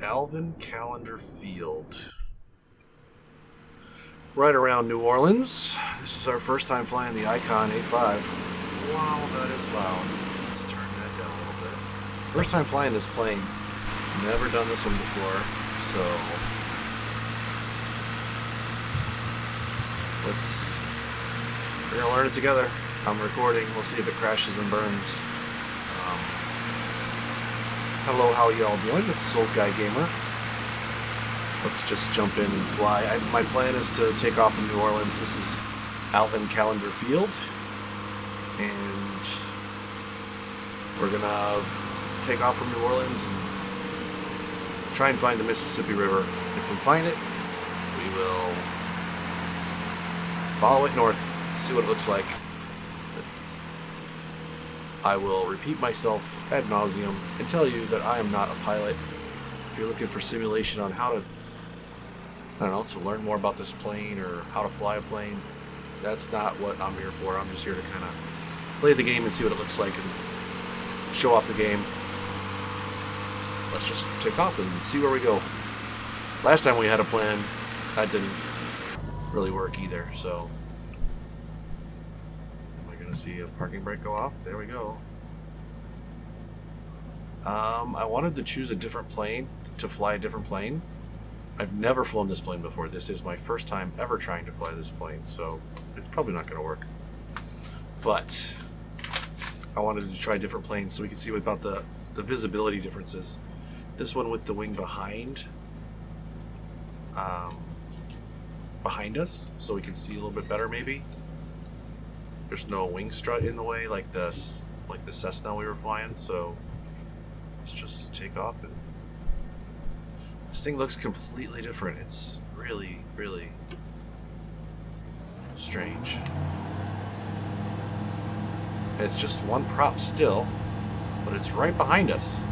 Alvin Callender Field. Right around New Orleans. This is our first time flying the Icon A5. Wow, that is loud. Let's turn that down a little bit. First time flying this plane. Never done this one before, so we're gonna learn it together. I'm recording. We'll see if it crashes and burns. Hello, how y'all doing? This is Old Guy Gamer. Let's just jump in and fly. My plan is to take off from New Orleans. This is Alvin Callender Field, and we're gonna take off from New Orleans and try and find the Mississippi River. If we find it, we will follow it north, see what it looks like. I will repeat myself ad nauseum and tell you that I am not a pilot. If you're looking for simulation on how to, to learn more about this plane or how to fly a plane, that's not what I'm here for. I'm just here to kind of play the game and see what it looks like and show off the game. Let's just take off and see where we go. Last time we had a plan, that didn't really work either, so see a parking brake go off. There we go. I wanted to choose a different plane to fly a different plane. I've never flown this plane before. This is my first time ever trying to fly this plane, so it's probably not going to work. But I wanted to try different planes so we could see about the visibility differences. This one with the wing behind us, so we can see a little bit better maybe. There's no wing strut in the way like the Cessna we were flying, so let's just take off. And this thing looks completely different. It's really, really strange. It's just one prop still, but it's right behind us.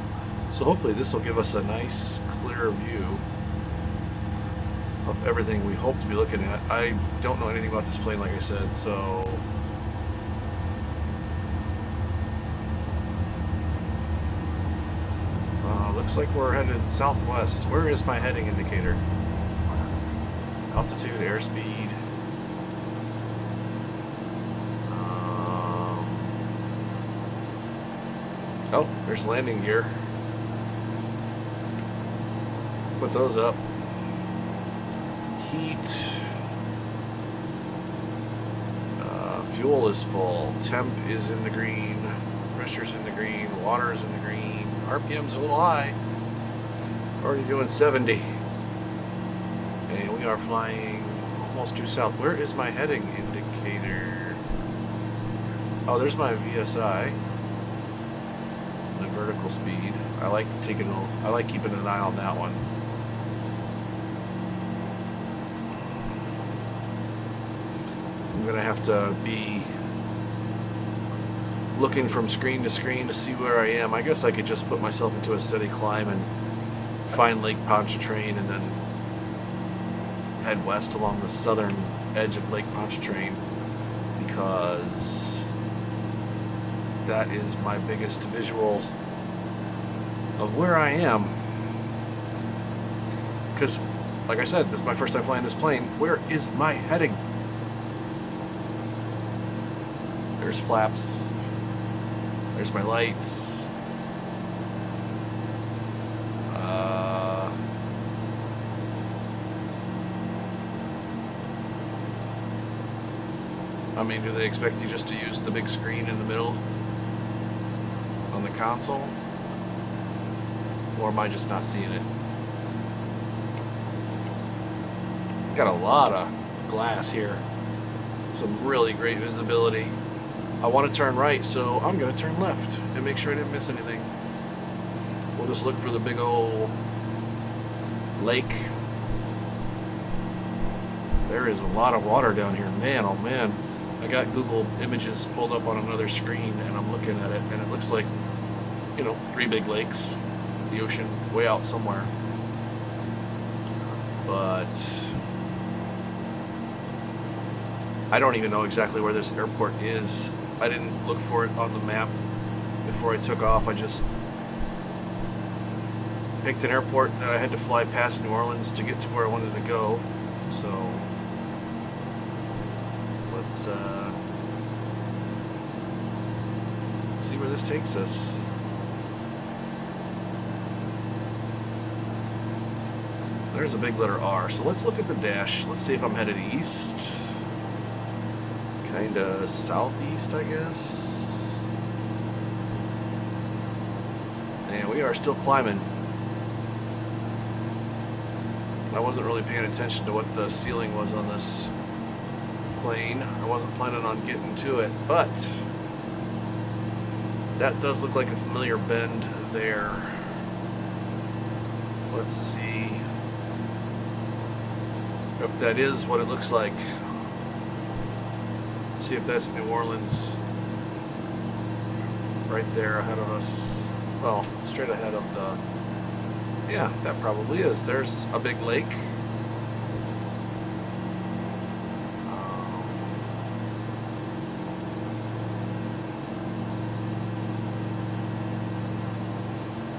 So hopefully this will give us a nice, clear view of everything we hope to be looking at. I don't know anything about this plane, like I said, so looks like we're headed southwest. Where is my heading indicator? Altitude, airspeed. Oh, there's landing gear. Put those up. Heat. Fuel is full. Temp is in the green. Pressure's in the green. Water is in the green. RPM's a little high. Already doing 70. And we are flying almost due south. Where is my heading indicator? Oh, there's my VSI. The vertical speed. I like keeping an eye on that one. I'm gonna have to be looking from screen to screen to see where I am. I guess I could just put myself into a steady climb and find Lake Pontchartrain and then head west along the southern edge of Lake Pontchartrain, because that is my biggest visual of where I am. Because, like I said, this is my first time flying this plane. Where is my heading? There's flaps. There's my lights. I mean, do they expect you just to use the big screen in the middle on the console? Or am I just not seeing it? Got a lot of glass here. Some really great visibility. I want to turn right, so I'm going to turn left and make sure I didn't miss anything. We'll just look for the big old lake. There is a lot of water down here. Man, oh man. I got Google Images pulled up on another screen, and I'm looking at it, and it looks like, 3 big lakes, the ocean way out somewhere. But I don't even know exactly where this airport is. I didn't look for it on the map before I took off. I just picked an airport that I had to fly past New Orleans to get to where I wanted to go. So let's see where this takes us. There's a big letter R. So let's look at the dash. Let's see if I'm headed east. Kinda southeast, I guess. And we are still climbing. I wasn't really paying attention to what the ceiling was on this plane. I wasn't planning on getting to it, but that does look like a familiar bend there. Let's see. Yep, that is what it looks like. See if that's New Orleans right there ahead of us. Well, straight ahead of the... Yeah, that probably is. There's a big lake.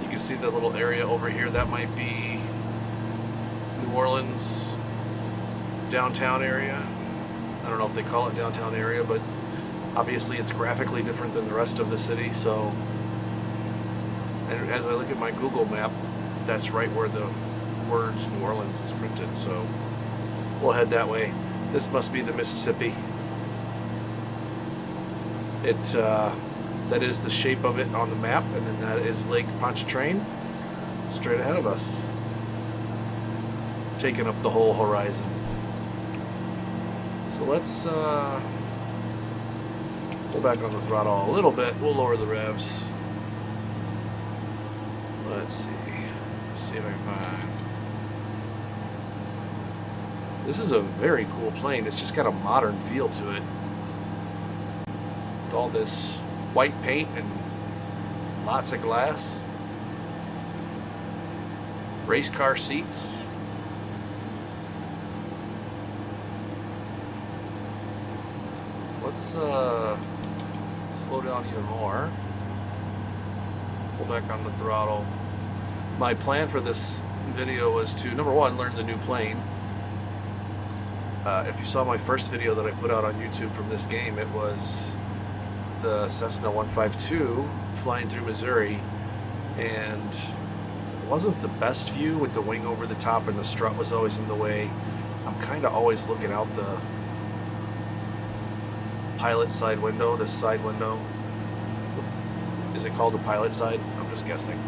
You can see the little area over here. That might be New Orleans downtown area. I don't know if they call it downtown area, but obviously it's graphically different than the rest of the city. So, and as I look at my Google map, that's right where the words New Orleans is printed. So we'll head that way. This must be the Mississippi. That is the shape of it on the map, and then that is Lake Pontchartrain straight ahead of us, taking up the whole horizon. So let's pull back on the throttle a little bit. We'll lower the revs. Let's see. See if I can find. This is a very cool plane. It's just got a modern feel to it. With all this white paint and lots of glass. Race car seats. Let's slow down even more. Pull back on the throttle. My plan for this video was to, number one, learn the new plane. If you saw my first video that I put out on YouTube from this game, it was the Cessna 152 flying through Missouri, and it wasn't the best view with the wing over the top and the strut was always in the way. I'm kind of always looking out the pilot side window, this side window. Is it called the pilot side? I'm just guessing.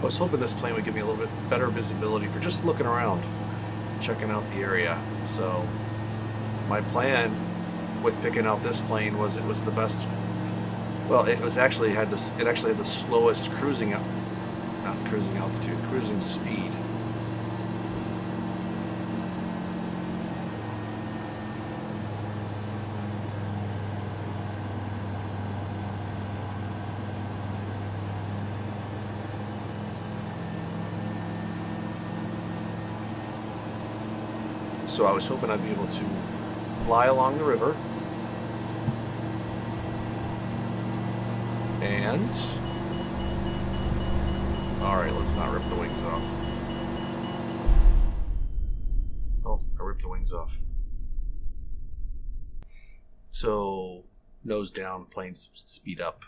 I was hoping this plane would give me a little bit better visibility for just looking around, checking out the area. So my plan with picking out this plane was it was the best. Well, it was actually had this. It actually had the slowest cruising cruising speed. So I was hoping I'd be able to fly along the river and alright, let's not rip the wings off. Oh, I ripped the wings off. So nose down, planes speed up.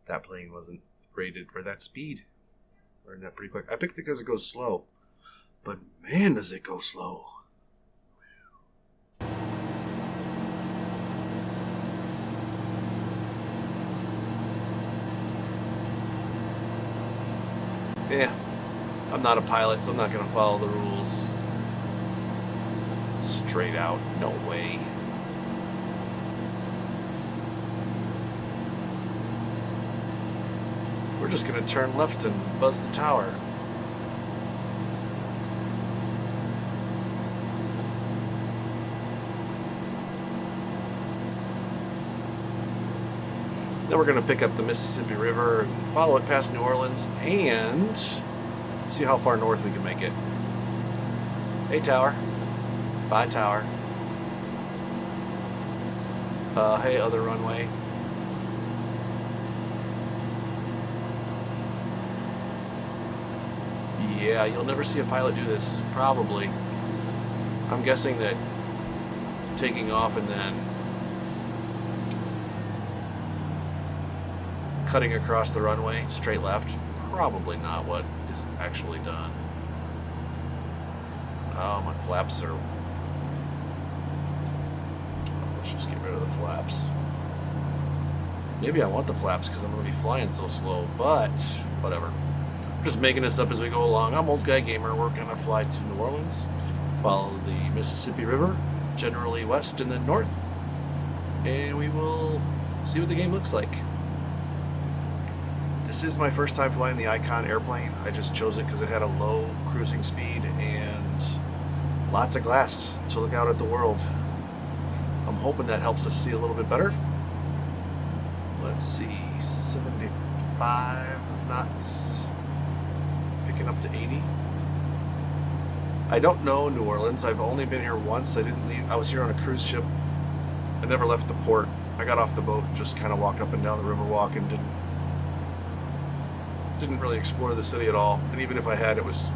That plane wasn't rated for that speed. Learned that pretty quick. I picked it because it goes slow. But man, does it go slow. Yeah, I'm not a pilot, so I'm not going to follow the rules. Straight out, no way. We're just going to turn left and buzz the tower. Then we're going to pick up the Mississippi River and follow it past New Orleans and see how far north we can make it. Hey, tower. Bye, tower. Hey, other runway. Yeah, you'll never see a pilot do this, probably. I'm guessing that taking off and then cutting across the runway, straight left, probably not what is actually done. Oh, my flaps are... Let's just get rid of the flaps. Maybe I want the flaps because I'm going to be flying so slow, but whatever. I'm just making this up as we go along. I'm Old Guy Gamer. We're going to fly to New Orleans, follow the Mississippi River, generally west and then north, and we will see what the game looks like. This is my first time flying the Icon airplane. I just chose it because it had a low cruising speed and lots of glass to look out at the world. I'm hoping that helps us see a little bit better. Let's see, 75 knots, picking up to 80. I don't know New Orleans. I've only been here once. I didn't leave. I was here on a cruise ship. I never left the port. I got off the boat, just kind of walked up and down the river walk and didn't really explore the city at all. And even if I had, it was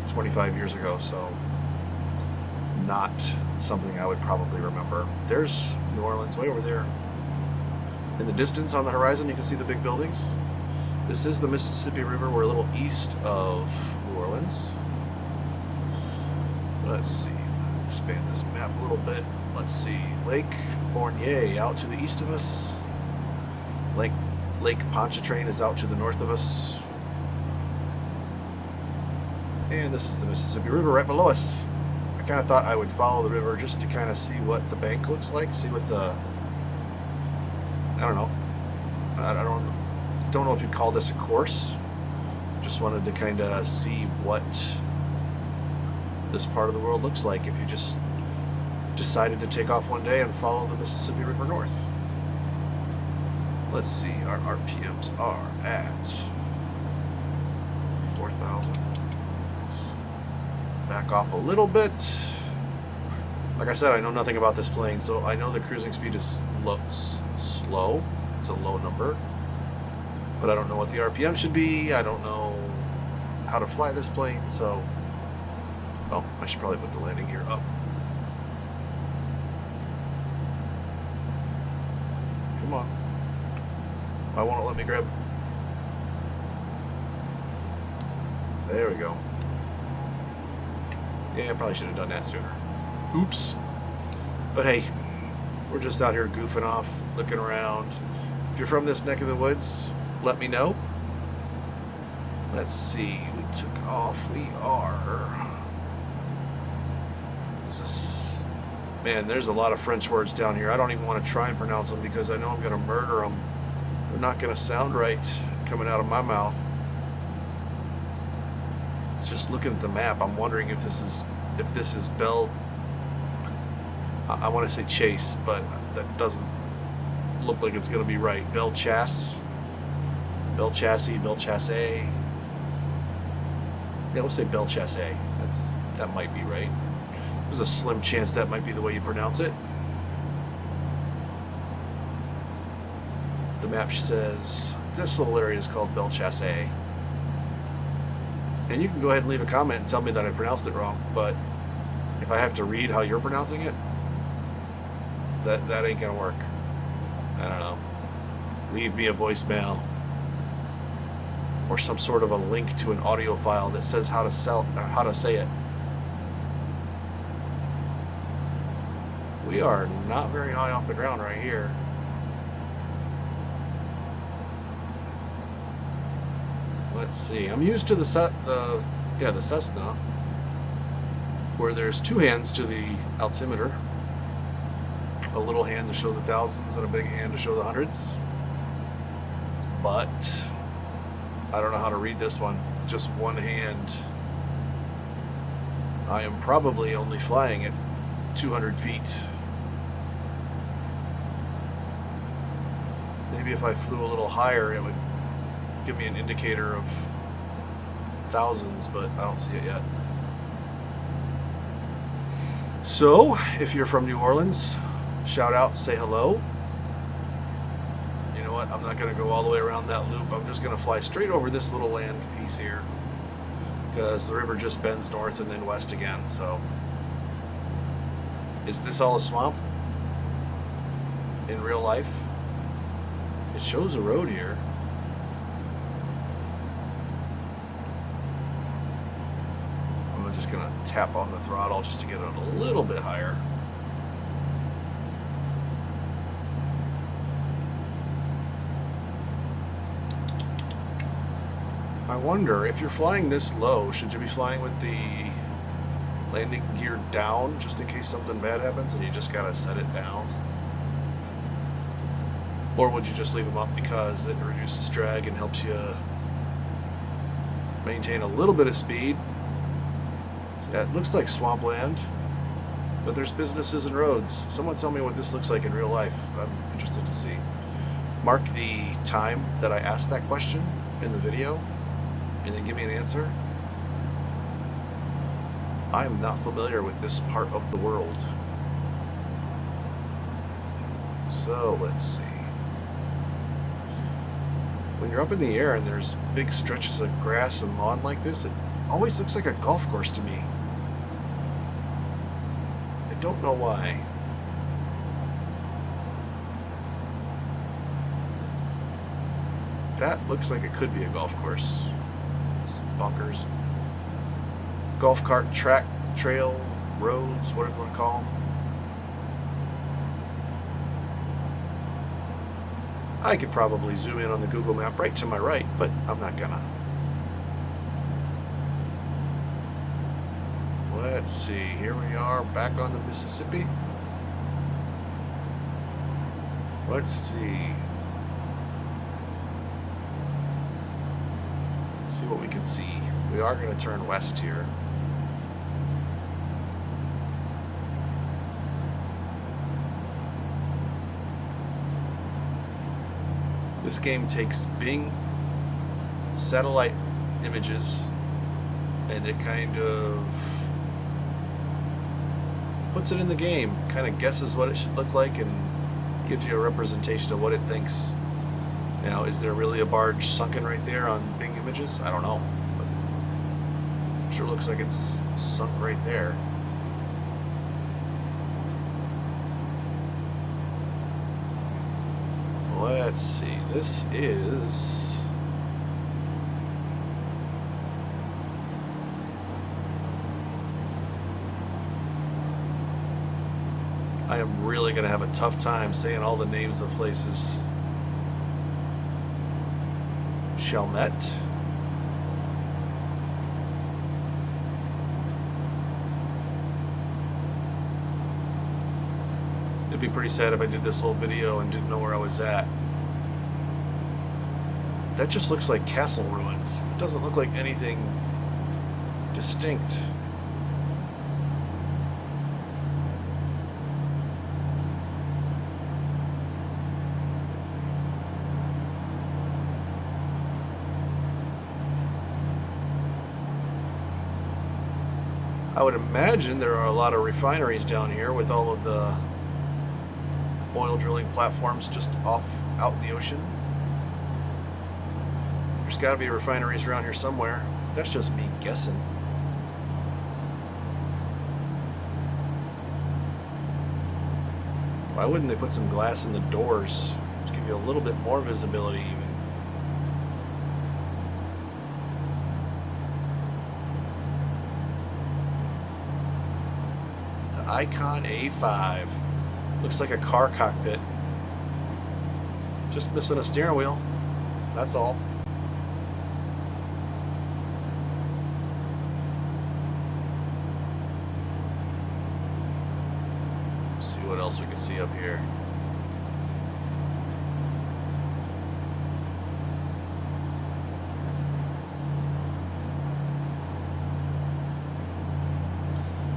25 years ago, so not something I would probably remember. There's New Orleans way over there. In the distance on the horizon, you can see the big buildings. This is the Mississippi River. We're a little east of New Orleans. Let's see, expand this map a little bit. Let's see, Lake Borgne out to the east of us. Lake Pontchartrain is out to the north of us. And this is the Mississippi River right below us. I kind of thought I would follow the river just to kind of see what the bank looks like, see what the... I don't know. I don't know if you'd call this a course. Just wanted to kind of see what this part of the world looks like if you just decided to take off one day and follow the Mississippi River north. Let's see, our RPMs are at 4,000. Let's back off a little bit. Like I said, I know nothing about this plane, so I know the cruising speed is slow. It's a low number. But I don't know what the RPM should be. I don't know how to fly this plane, so... Oh, I should probably put the landing gear up. Come on. Why won't it let me grab? There we go. Yeah, I probably should have done that sooner. Oops. But hey, we're just out here goofing off, looking around. If you're from this neck of the woods, let me know. Let's see, we took off. We are... Is this... Man, there's a lot of French words down here. I don't even want to try and pronounce them because I know I'm going to murder them. They're not going to sound right coming out of my mouth. It's just looking at the map. I'm wondering if this is Belle... I want to say Chase, but that doesn't look like it's going to be right. Belle Chasse. Belle Chasse, Belle Chasse. Yeah, we'll say Belle Chasse. That might be right. There's a slim chance that might be the way you pronounce it. The map says this little area is called Belle Chasse. And you can go ahead and leave a comment and tell me that I pronounced it wrong, but if I have to read how you're pronouncing it, that ain't gonna work. I don't know. Leave me a voicemail or some sort of a link to an audio file that says how to say it. We are not very high off the ground right here. Let's see. I'm used to the Cessna, where there's two hands to the altimeter. A little hand to show the thousands and a big hand to show the hundreds. But I don't know how to read this one. Just one hand. I am probably only flying at 200 feet. maybe if I flew a little higher, it would give me an indicator of thousands, but I don't see it yet. So, if you're from New Orleans, shout out, say hello. You know what? I'm not going to go all the way around that loop. I'm just going to fly straight over this little land piece here, because the river just bends north and then west again. So, is this all a swamp in real life? It shows a road here. I'm just going to tap on the throttle just to get it a little bit higher. I wonder, if you're flying this low, should you be flying with the landing gear down just in case something bad happens and you just gotta set it down? Or would you just leave them up because it reduces drag and helps you maintain a little bit of speed? Yeah, it looks like swampland, but there's businesses and roads. Someone tell me what this looks like in real life. I'm interested to see. Mark the time that I asked that question in the video and then give me an answer. I am not familiar with this part of the world. So let's see. When you're up in the air and there's big stretches of grass and lawn like this, it always looks like a golf course to me. I don't know why. That looks like it could be a golf course. It's bunkers. Golf cart track, trail, roads, whatever you want to call them. I could probably zoom in on the Google map right to my right, but I'm not gonna. Let's see, here we are back on the Mississippi. Let's see. Let's see what we can see. We are going to turn west here. This game takes Bing satellite images and it kind of puts it in the game, kind of guesses what it should look like and gives you a representation of what it thinks. Now, is there really a barge sunken right there on Bing images? I don't know. But it sure looks like it's sunk right there. Let's see. This is... I am really going to have a tough time saying all the names of places. Chalmette. It'd be pretty sad if I did this whole video and didn't know where I was at. That just looks like castle ruins. It doesn't look like anything distinct. I would imagine there are a lot of refineries down here with all of the oil drilling platforms just off out in the ocean. There's got to be refineries around here somewhere. That's just me guessing. Why wouldn't they put some glass in the doors to give you a little bit more visibility even? Icon A5. Looks like a car cockpit. Just missing a steering wheel. That's all. Let's see what else we can see up here.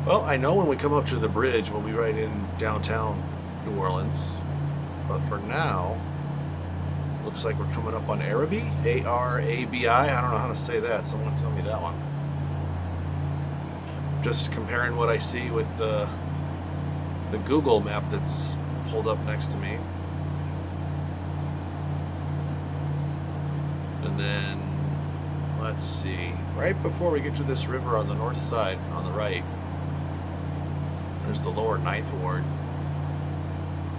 Well, I know when we come up to the bridge, we'll be right in downtown New Orleans. But for now, Looks like we're coming up on Arabi. A-R-A-B-I. I don't know how to say that. Someone tell me that one. Just comparing what I see with the Google map that's pulled up next to me. And then, let's see. Right before we get to this river on the north side, on the right, there's the lower 9th Ward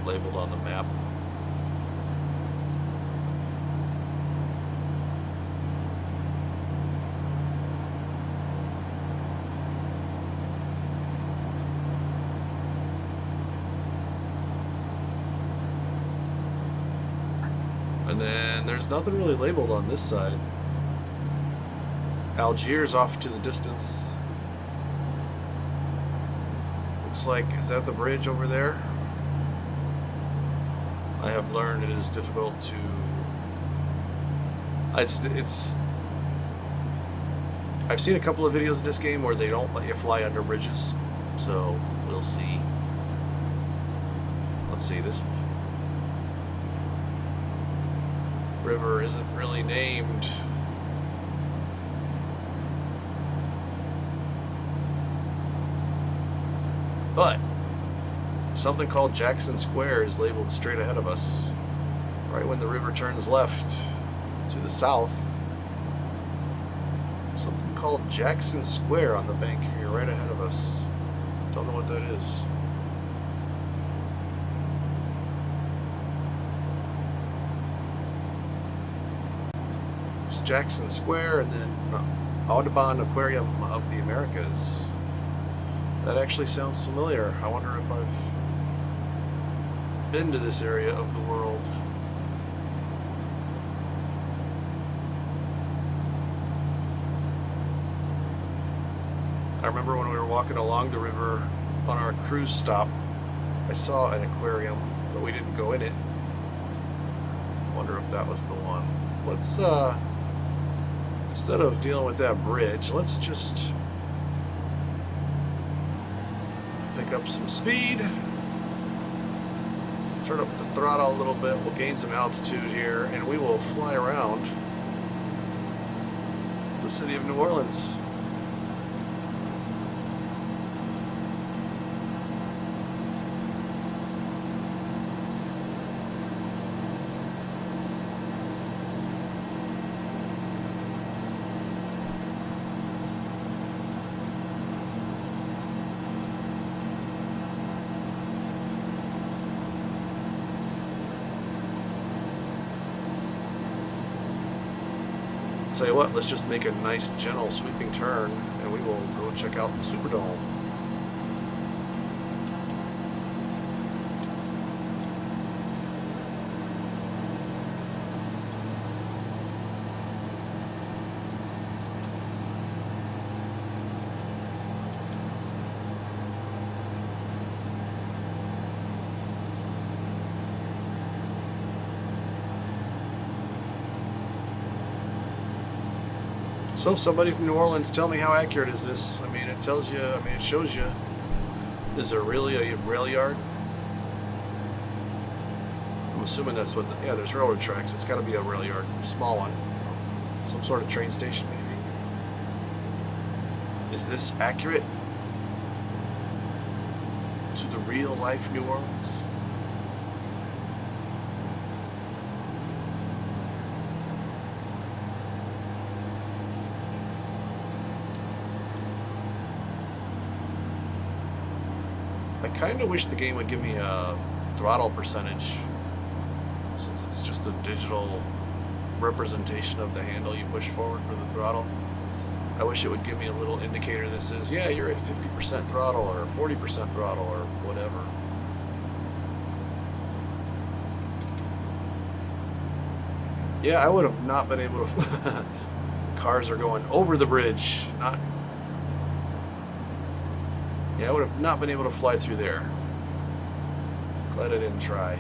labeled on the map. And then there's nothing really labeled on this side. Algiers off to the distance. Looks like, is that the bridge over there? I have learned it is difficult to... It's I've seen a couple of videos of this game where they don't let you fly under bridges. So, we'll see. Let's see, this river isn't really named. But something called Jackson Square is labeled straight ahead of us, right when the river turns left to the south. Something called Jackson Square on the bank here, right ahead of us. Don't know what that is. It's Jackson Square, and then Audubon Aquarium of the Americas. That actually sounds familiar. I wonder if I've been to this area of the world. I remember when we were walking along the river on our cruise stop, I saw an aquarium, but we didn't go in it. I wonder if that was the one. Let's, instead of dealing with that bridge, let's just pick up some speed, turn up the throttle a little bit, we'll gain some altitude here, and we will fly around the city of New Orleans. Tell you what, let's just make a nice gentle sweeping turn and we will go check out the Superdome. So somebody from New Orleans, tell me how accurate is this? I mean, it tells you, it shows you. Is there really a rail yard? I'm assuming that's what, yeah, there's railroad tracks. It's got to be a rail yard, small one. Some sort of train station, maybe. Is this accurate to the real life New Orleans? I kind of wish the game would give me a throttle percentage, since it's just a digital representation of the handle you push forward for the throttle. I wish it would give me a little indicator that says, yeah, you're at 50% throttle or 40% throttle or whatever. Yeah, I would have not been able to... Cars are going over the bridge, not... Yeah, I would have not been able to fly through there. Glad I didn't try.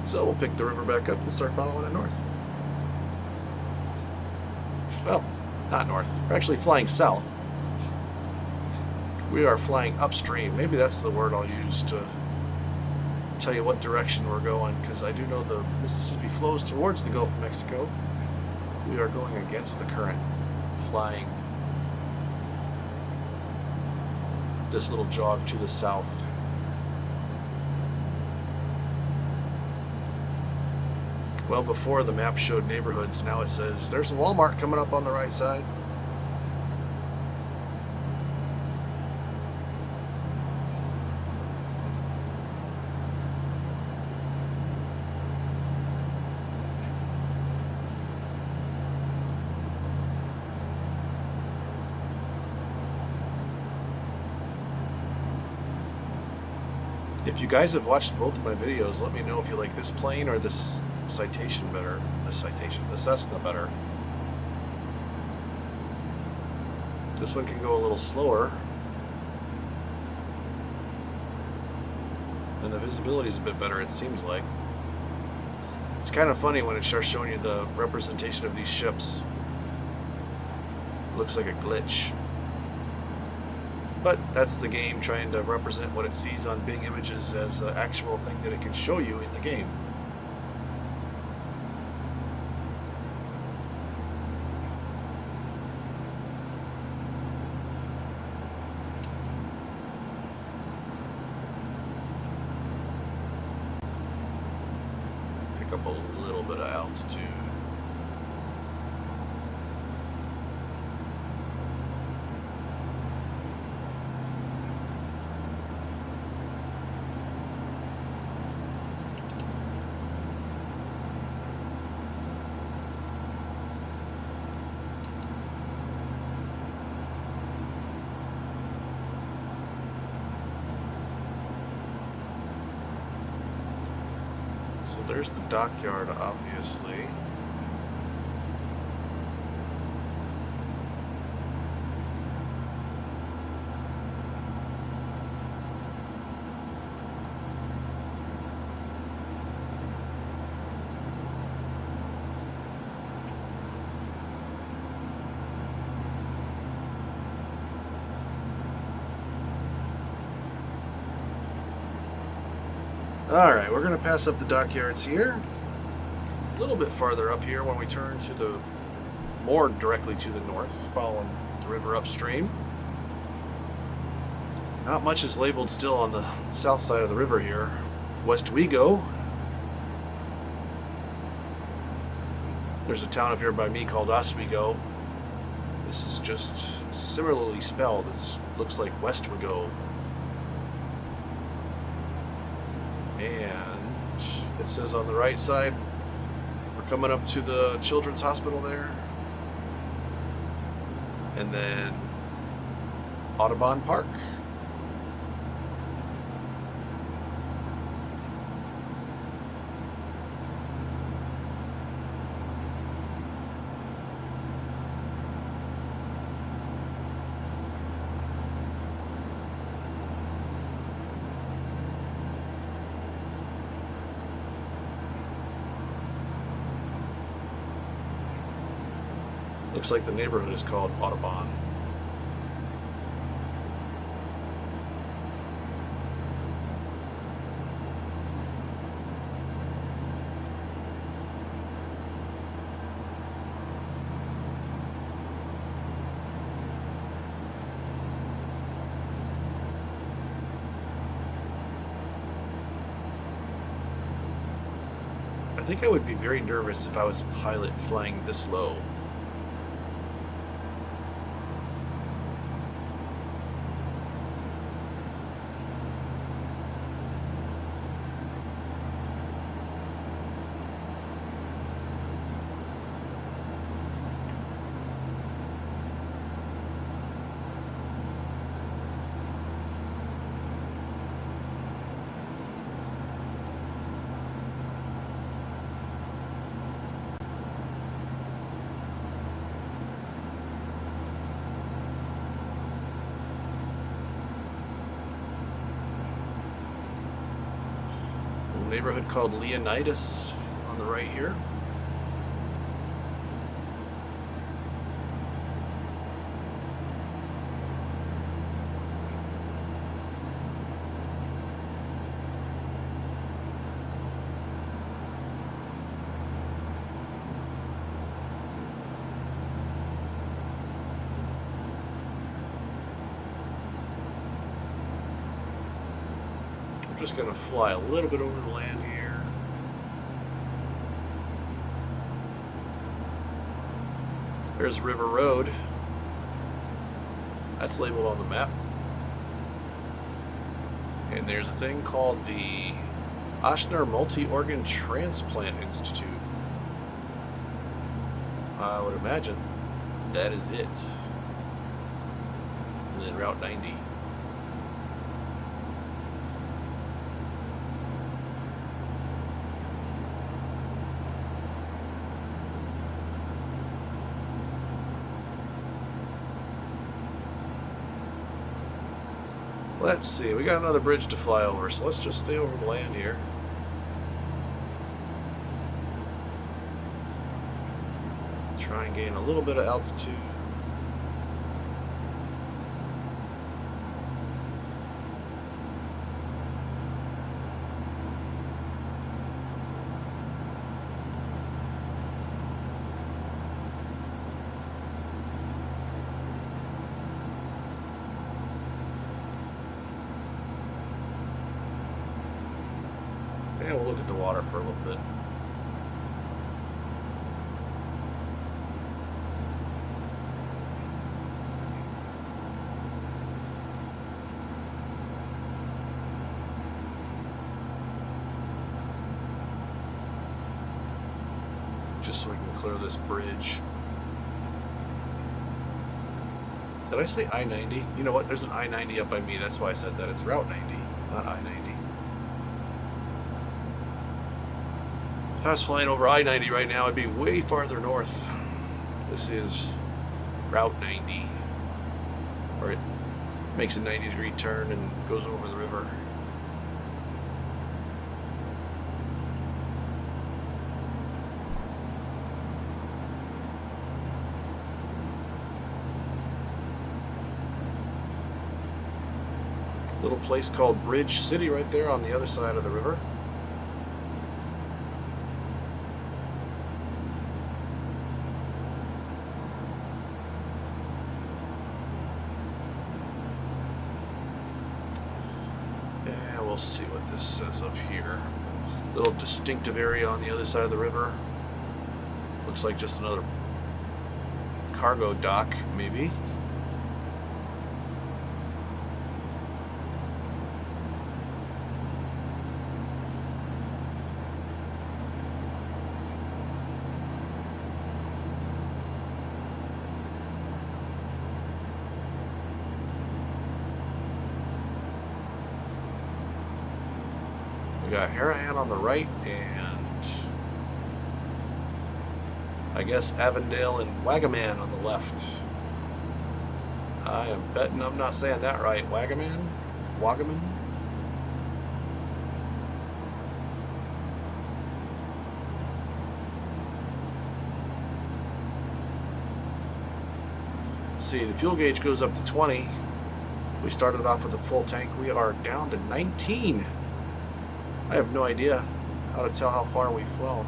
So we'll pick the river back up and start following it north. Well, not north. We're actually flying south. We are flying upstream. Maybe that's the word I'll use to tell you what direction we're going, because I do know the Mississippi flows towards the Gulf of Mexico. We are going against the current, flying this little jog to the south. Well, before the map showed neighborhoods, now it says there's a Walmart coming up on the right side. If you guys have watched both of my videos, let me know if you like this plane or this citation better. The Cessna better. This one can go a little slower. And the visibility is a bit better, it seems like. It's kind of funny when it starts showing you the representation of these ships. It looks like a glitch. But that's the game, trying to represent what it sees on Bing Images as an actual thing that it can show you in the game. Pick up a little bit of altitude. So there's the dockyard, obviously. Alright, we're going to pass up the dockyards here. A little bit farther up here when we turn to the more directly to the north, following the river upstream. Not much is labeled still on the south side of the river here. Westwego. There's a town up here by me called Oswego. This is just similarly spelled. It looks like Westwego. And it says on the right side, we're coming up to the Children's Hospital there. And then Audubon Park. Looks like the neighborhood is called Audubon. I think I would be very nervous if I was a pilot flying this low. Neighborhood called Leonidas on the right here. Just going to fly a little bit over the land here. There's River Road. That's labeled on the map. And there's a thing called the Ochsner Multi-Organ Transplant Institute. I would imagine that is it. And then Route 90. Let's see, we got another bridge to fly over, so let's just stay over the land here. Try and gain a little bit of altitude. Yeah, we'll look at the water for a little bit. Just so we can clear this bridge. Did I say I-90? You know what? There's an I-90 up by me. That's why I said that. It's Route 90, not I-90. If I was flying over I-90 right now, I'd be way farther north. This is Route 90, where it makes a 90-degree turn and goes over the river. Little place called Bridge City right there on the other side of the river. We'll see what this says up here. Little distinctive area on the other side of the river. Looks like just another cargo dock, maybe. We got Harahan on the right, and I guess Avondale and Waggaman on the left. I am betting I'm not saying that right. Waggaman? Waggaman? See, the fuel gauge goes up to 20. We started off with a full tank. We are down to 19. I have no idea how to tell how far we've flown.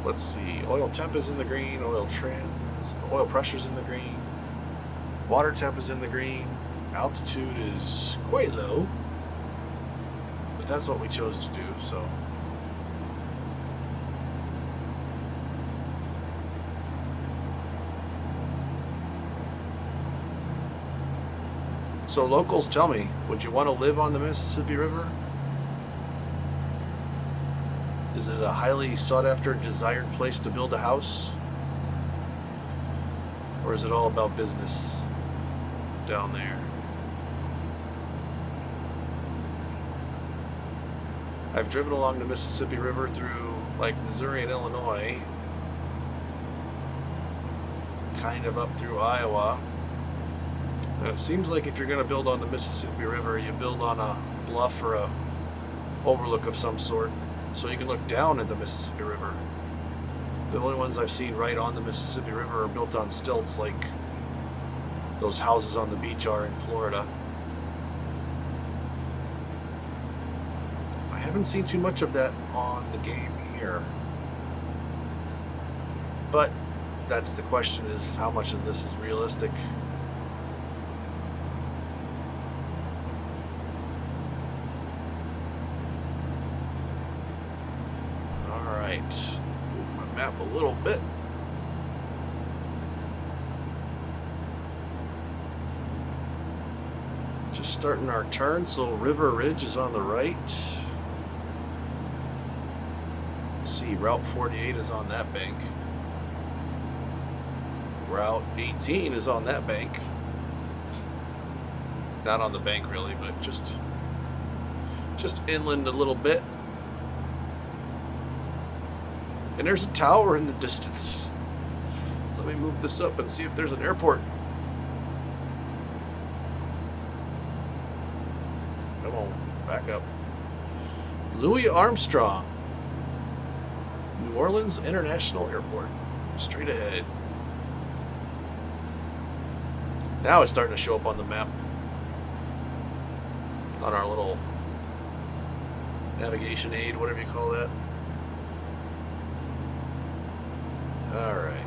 Let's see, oil temp is in the green, oil pressure's in the green, water temp is in the green, altitude is quite low, but that's what we chose to do, so. So locals, tell me, would you want to live on the Mississippi River? Is it a highly sought after, desired place to build a house? Or is it all about business down there? I've driven along the Mississippi River through like Missouri and Illinois, kind of up through Iowa. And it seems like if you're going to build on the Mississippi River, you build on a bluff or a overlook of some sort, so you can look down at the Mississippi River. The only ones I've seen right on the Mississippi River are built on stilts, like those houses on the beach are in Florida. I haven't seen too much of that on the game here. But that's the question, is how much of this is realistic. Alright, move my map a little bit. Just starting our turn, so River Ridge is on the right. See, Route 48 is on that bank. Route 18 is on that bank. Not on the bank really, but just inland a little bit. And there's a tower in the distance. Let me move this up and see if there's an airport. Come on, back up. Louis Armstrong, New Orleans International Airport. Straight ahead. Now it's starting to show up on the map. On our little navigation aid, whatever you call that. Alright.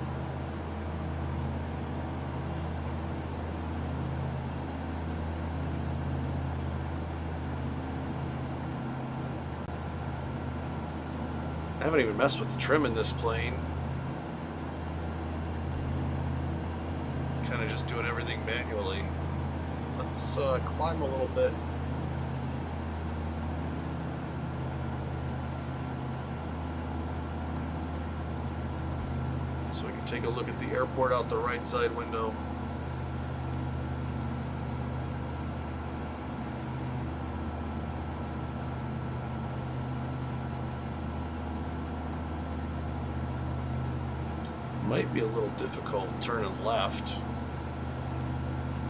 I haven't even messed with the trim in this plane. Kind of just doing everything manually. Let's climb a little bit. So we can take a look at the airport out the right side window. Might be a little difficult turning left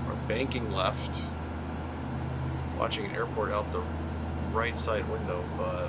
or banking left, watching an airport out the right side window, but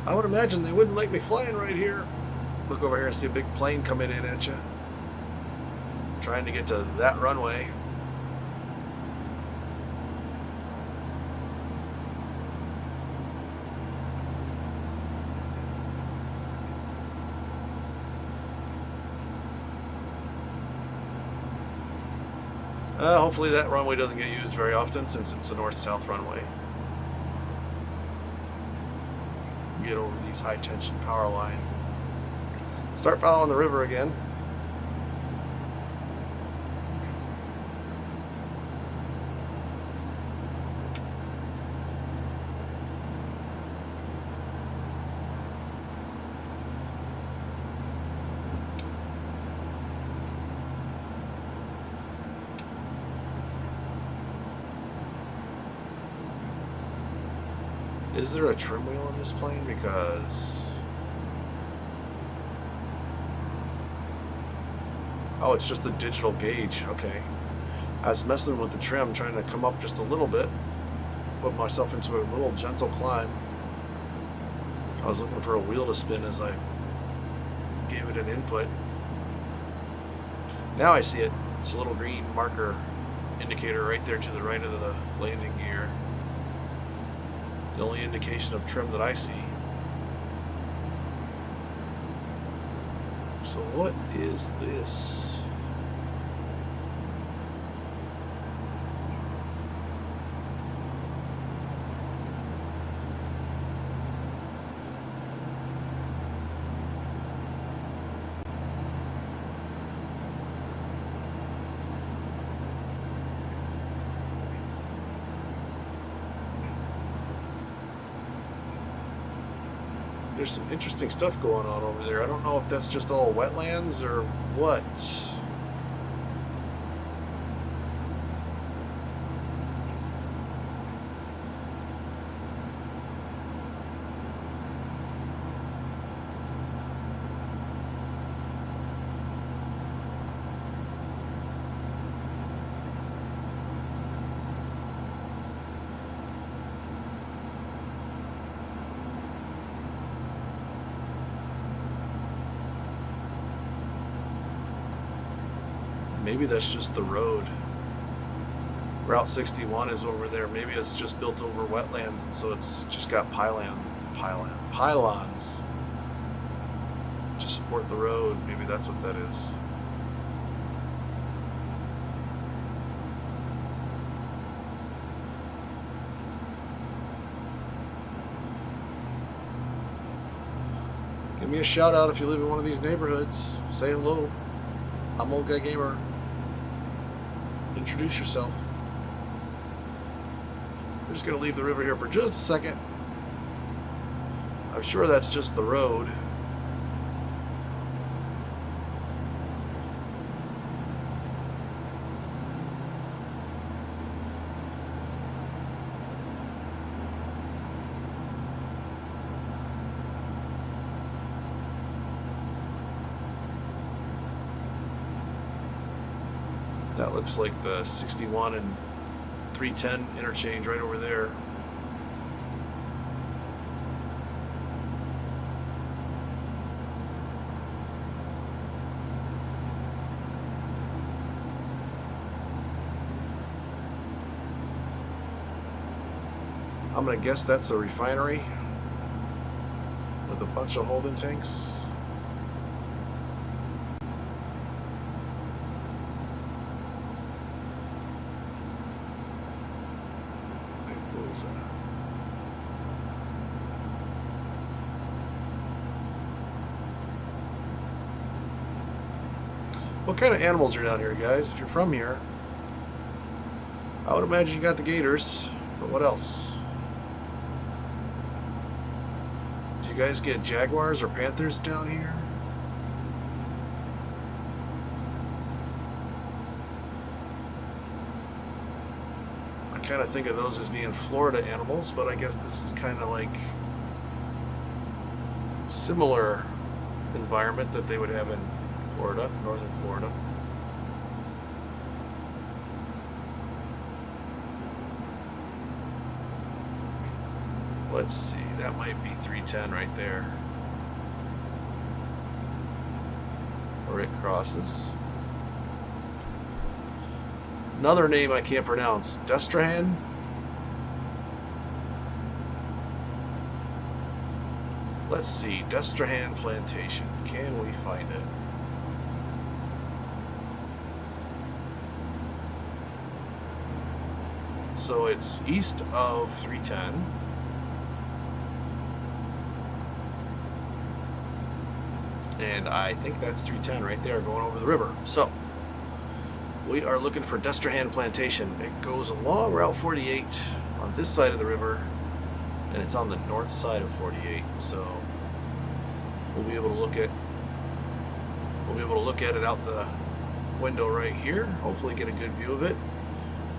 I would imagine they wouldn't like me flying right here. Look over here and see a big plane coming in at you. Trying to get to that runway. Hopefully that runway doesn't get used very often since it's a north-south runway. Get over these high tension power lines and start following the river again. Is there a trim wheel on this plane? Because... oh, it's just the digital gauge. Okay. I was messing with the trim, trying to come up just a little bit. Put myself into a little gentle climb. I was looking for a wheel to spin as I gave it an input. Now I see it. It's a little green marker indicator right there to the right of the landing gear. The only indication of trim that I see. So what is this? There's some interesting stuff going on over there. I don't know if that's just all wetlands or what. Maybe that's just the road. Route 61 is over there. Maybe it's just built over wetlands, and so it's just got pylons to support the road. Maybe that's what that is. Give me a shout out if you live in one of these neighborhoods. Say hello. I'm Old Guy Gamer. Introduce yourself. We're just going to leave the river here for just a second. I'm sure that's just the road. That looks like the 61 and 310 interchange right over there. I'm gonna guess that's a refinery with a bunch of holding tanks. What kind of animals are down here, guys? If you're from here, I would imagine you got the gators, but what else? Do you guys get jaguars or panthers down here? I kind of think of those as being Florida animals, but I guess this is kind of like similar environment that they would have in Florida, northern Florida. Let's see, that might be 310 right there. Where it crosses. Another name I can't pronounce. Destrehan? Let's see, Destrehan Plantation. Can we find it? So it's east of 310. And I think that's 310 right there going over the river. So we are looking for Destrehan Plantation. It goes along Route 48 on this side of the river, and it's on the north side of 48. So we'll be able to look at it out the window right here. Hopefully get a good view of it.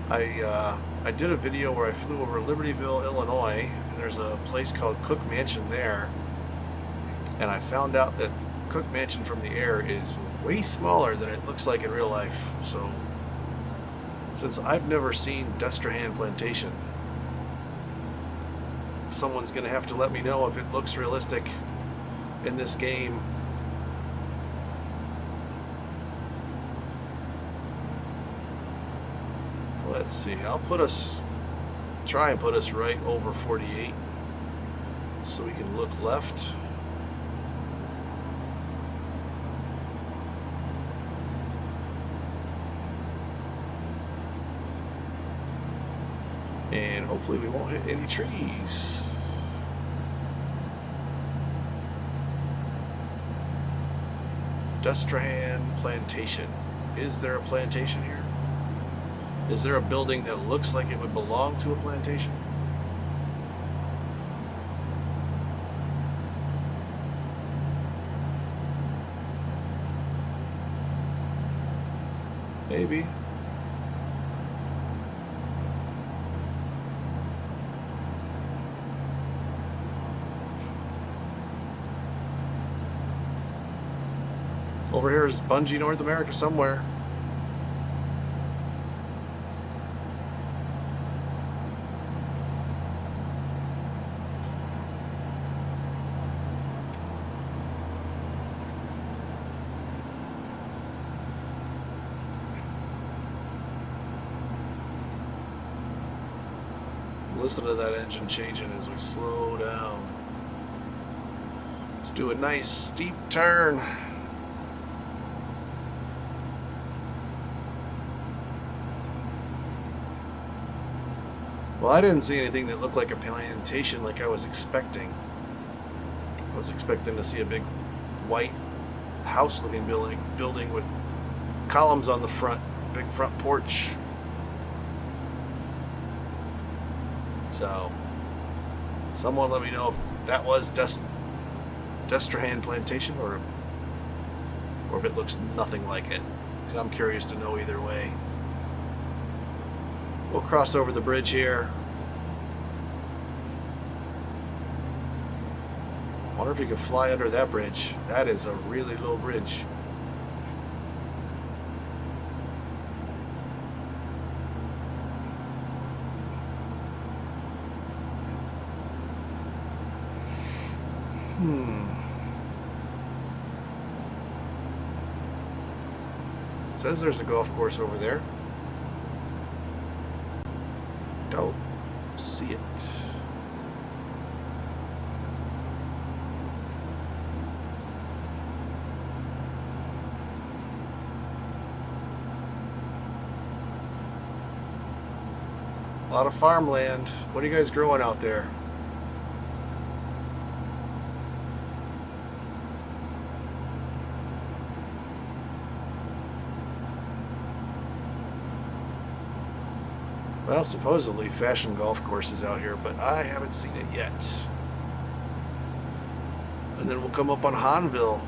I did a video where I flew over Libertyville, Illinois, and there's a place called Cook Mansion there, and I found out that Cook Mansion from the air is way smaller than it looks like in real life. So since I've never seen Destrehan Plantation, someone's gonna have to let me know if it looks realistic in this game. Let's see, I'll try and put us right over 48 so we can look left. And hopefully we won't hit any trees. Destrehan Plantation. Is there a plantation here? Is there a building that looks like it would belong to a plantation? Maybe. Over here is Bungie, North America somewhere. Listen to that engine changing as we slow down. Let's do a nice steep turn. Well, I didn't see anything that looked like a plantation like I was expecting. I was expecting to see a big white house-looking building with columns on the front, big front porch. So, someone let me know if that was Destrehan Plantation or if it looks nothing like it. Because I'm curious to know either way. We'll cross over the bridge here. Wonder if you can fly under that bridge. That is a really low bridge. It says there's a golf course over there. Don't see it. A lot of farmland. What are you guys growing out there? Well, supposedly fashion golf courses out here, but I haven't seen it yet. And then we'll come up on Hahnville.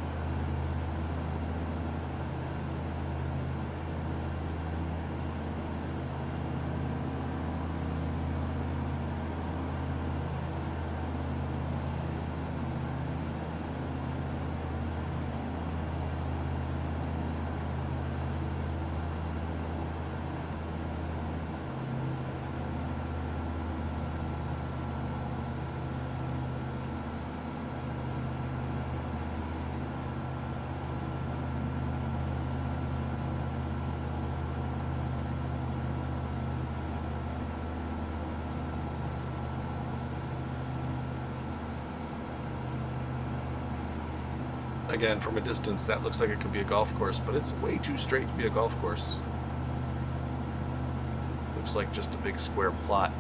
Again, from a distance, that looks like it could be a golf course, but it's way too straight to be a golf course. Looks like just a big square plot.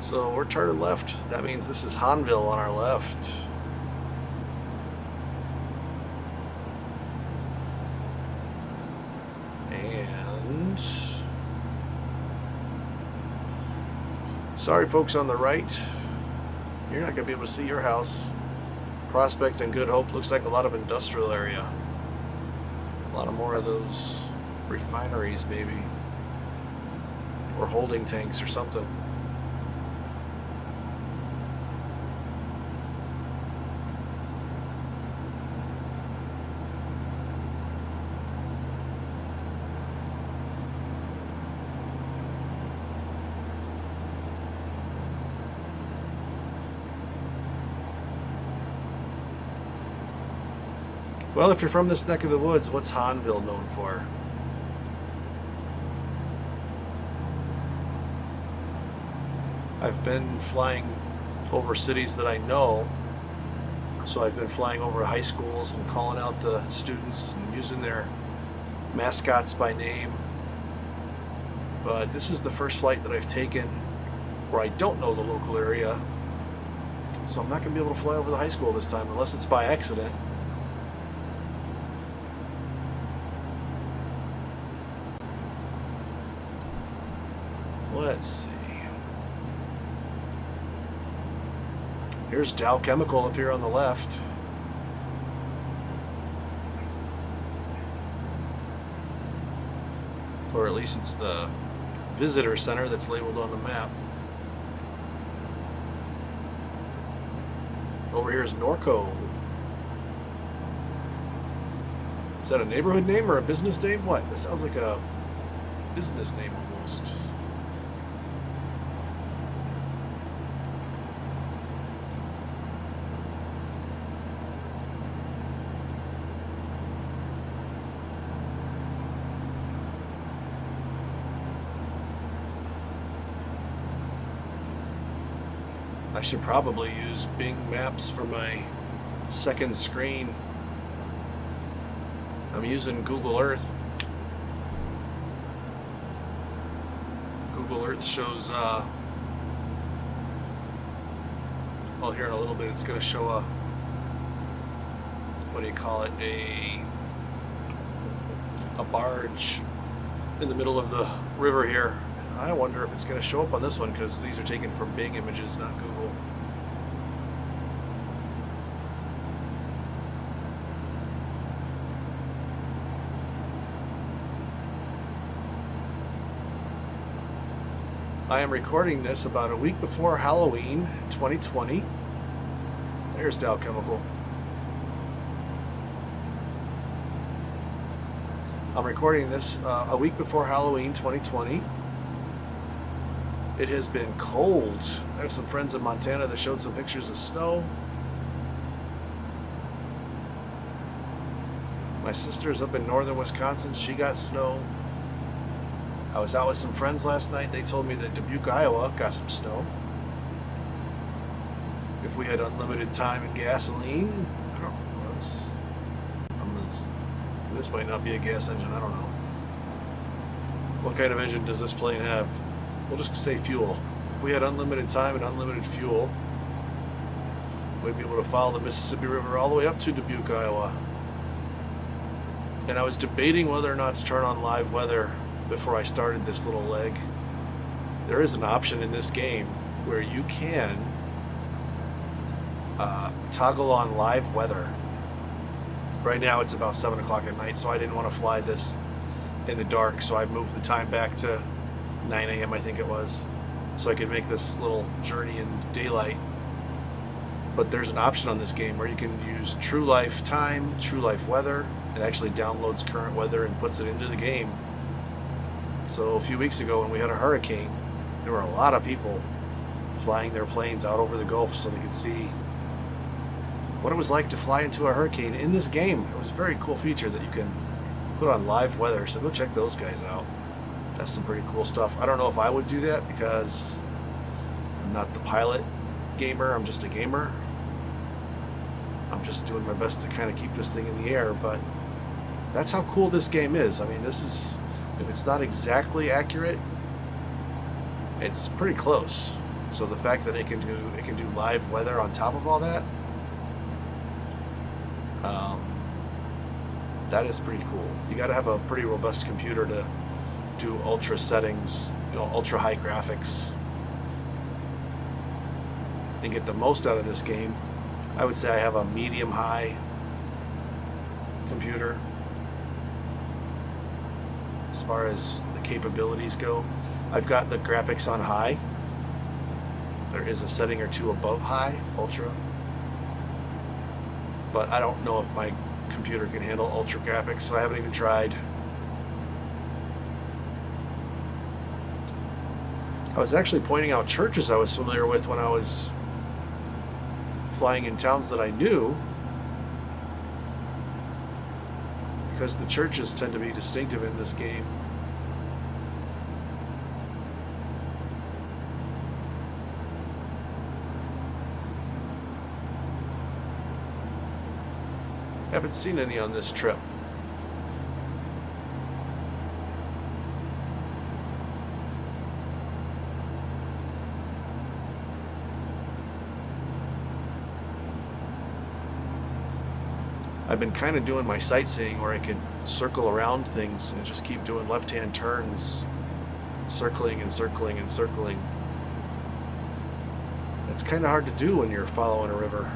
So we're turning left. That means this is Hahnville on our left. And sorry, folks on the right, you're not going to be able to see your house. Prospect and Good Hope looks like a lot of industrial area. A lot of more of those refineries, maybe. Or holding tanks or something. Well, if you're from this neck of the woods, what's Hahnville known for? I've been flying over cities that I know. So I've been flying over high schools and calling out the students and using their mascots by name. But this is the first flight that I've taken where I don't know the local area. So I'm not going to be able to fly over the high school this time unless it's by accident. Let's see. Here's Dow Chemical up here on the left. Or at least it's the visitor center that's labeled on the map. Over here is Norco. Is that a neighborhood name or a business name? What? That sounds like a business name almost. I should probably use Bing Maps for my second screen. I'm using Google Earth. Google Earth shows, well, here in a little bit it's going to show a, what do you call it, a barge in the middle of the river here. And I wonder if it's going to show up on this one, because these are taken from Bing Images, not Google. I am recording this about a week before Halloween 2020. There's Dow Chemical. I'm recording this a week before Halloween 2020. It has been cold. I have some friends in Montana that showed some pictures of snow. My sister's up in northern Wisconsin. She got snow. I was out with some friends last night. They told me that Dubuque, Iowa got some snow. If we had unlimited time and gasoline, I don't know. This might not be a gas engine. I don't know. What kind of engine does this plane have? We'll just say fuel. If we had unlimited time and unlimited fuel, we'd be able to follow the Mississippi River all the way up to Dubuque, Iowa. And I was debating whether or not to turn on live weather before I started this little leg. There is an option in this game where you can toggle on live weather. Right now it's about 7 o'clock at night, so I didn't want to fly this in the dark, so I moved the time back to 9 a.m. I think it was, so I could make this little journey in daylight. But there's an option on this game where you can use true life time, true life weather. It actually downloads current weather and puts it into the game. So a few weeks ago when we had a hurricane, there were a lot of people flying their planes out over the Gulf so they could see what it was like to fly into a hurricane in this game. It was a very cool feature that you can put on live weather, so go check those guys out. That's some pretty cool stuff. I don't know if I would do that because I'm not the pilot gamer, I'm just a gamer. I'm just doing my best to kind of keep this thing in the air, but that's how cool this game is. I mean, this is, if it's not exactly accurate, it's pretty close. So the fact that it can do live weather on top of all that, that is pretty cool. You got to have a pretty robust computer to do ultra settings, ultra high graphics, and get the most out of this game. I would say I have a medium high computer as far as the capabilities go. I've got the graphics on high. There is a setting or two above high, ultra, but I don't know if my computer can handle ultra graphics, so I haven't even tried. I was actually pointing out churches I was familiar with when I was flying in towns that I knew, because the churches tend to be distinctive in this game. Haven't seen any on this trip. I've been kind of doing my sightseeing where I could circle around things and just keep doing left-hand turns, circling and circling and circling. It's kind of hard to do when you're following a river.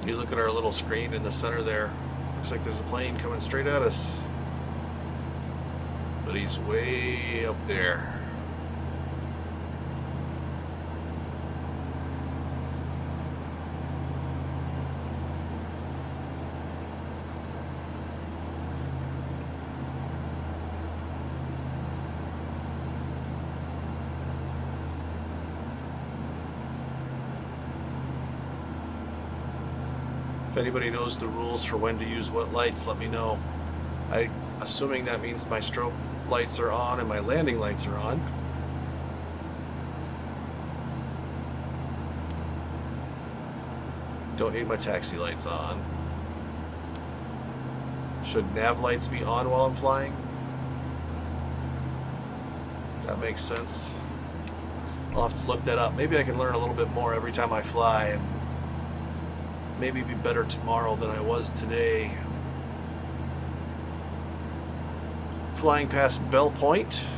You look at our little screen in the center there. Looks like there's a plane coming straight at us. But he's way up there. If anybody knows the rules for when to use what lights, let me know. Assuming that means my strobe lights are on and my landing lights are on. Don't need my taxi lights on. Should nav lights be on while I'm flying? That makes sense. I'll have to look that up. Maybe I can learn a little bit more every time I fly, and maybe be better tomorrow than I was today. Flying past Belle Pointe.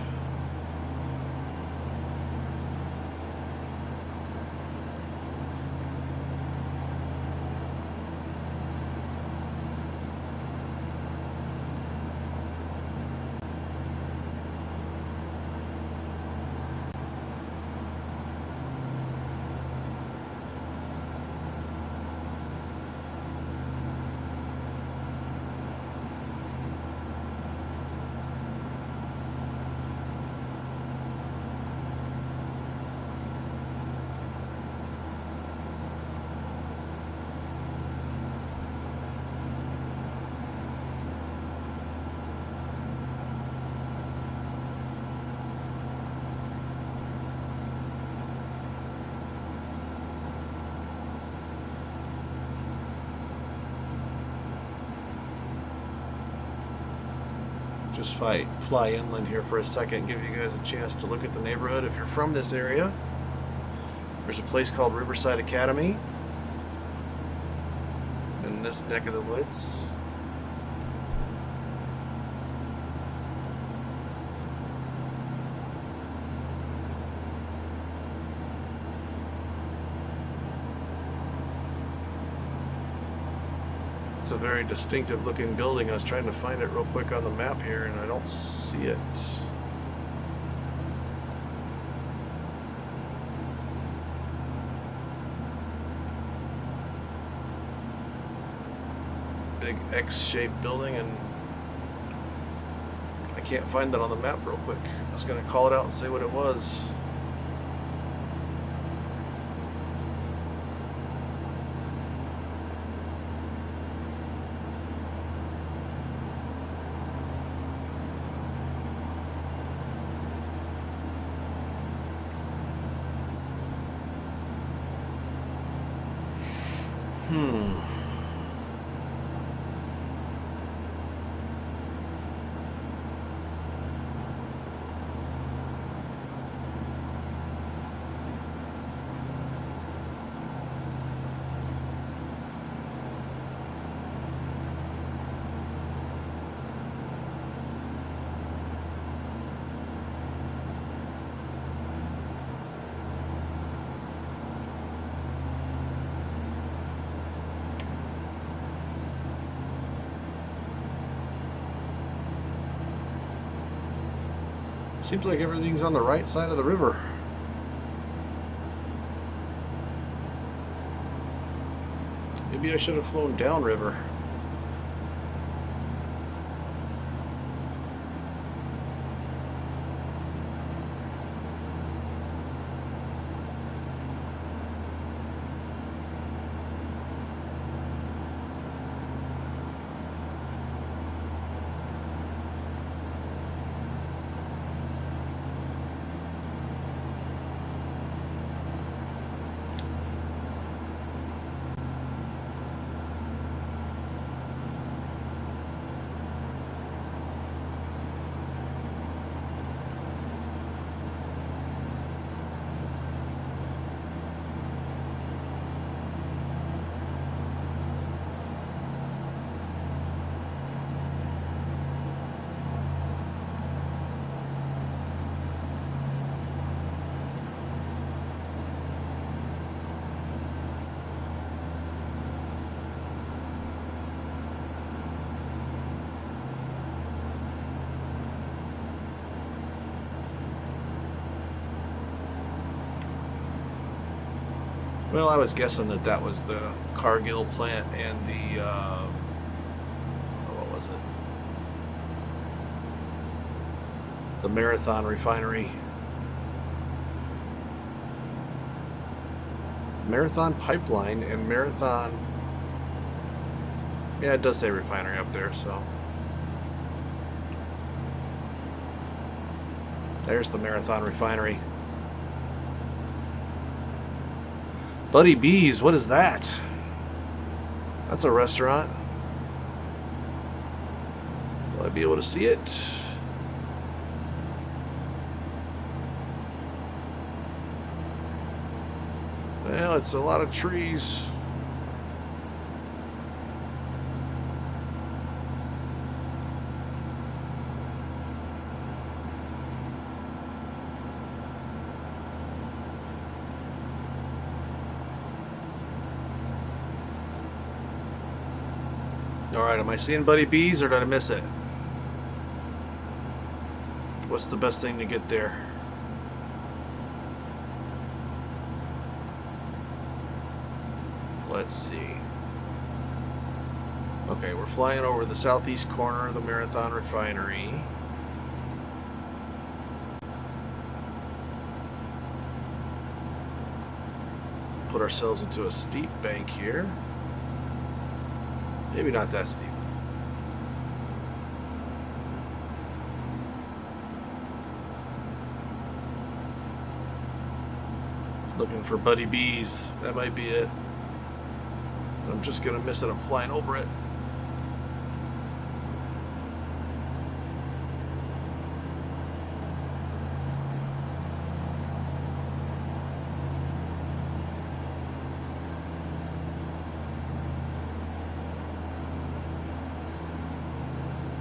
Just fly inland here for a second, give you guys a chance to look at the neighborhood. If you're from this area, there's a place called Riverside Academy in this neck of the woods. It's a very distinctive looking building. I was trying to find it real quick on the map here and I don't see it. Big X-shaped building, and I can't find that on the map real quick. I was going to call it out and say what it was. Seems like everything's on the right side of the river. Maybe I should have flown downriver. Well, I was guessing that that was the Cargill plant and the, what was it? The Marathon refinery. Marathon Pipeline and Marathon Yeah, it does say refinery up there, so. There's the Marathon Refinery. Buddy B's, what is that? That's a restaurant. Will I be able to see it? Well, it's a lot of trees. Alright, am I seeing Buddy B's or did I miss it? What's the best thing to get there? Let's see. Okay, we're flying over the southeast corner of the Marathon Refinery. Put ourselves into a steep bank here. Maybe not that steep. Looking for Buddy B's. That might be it. I'm just gonna miss it. I'm flying over it.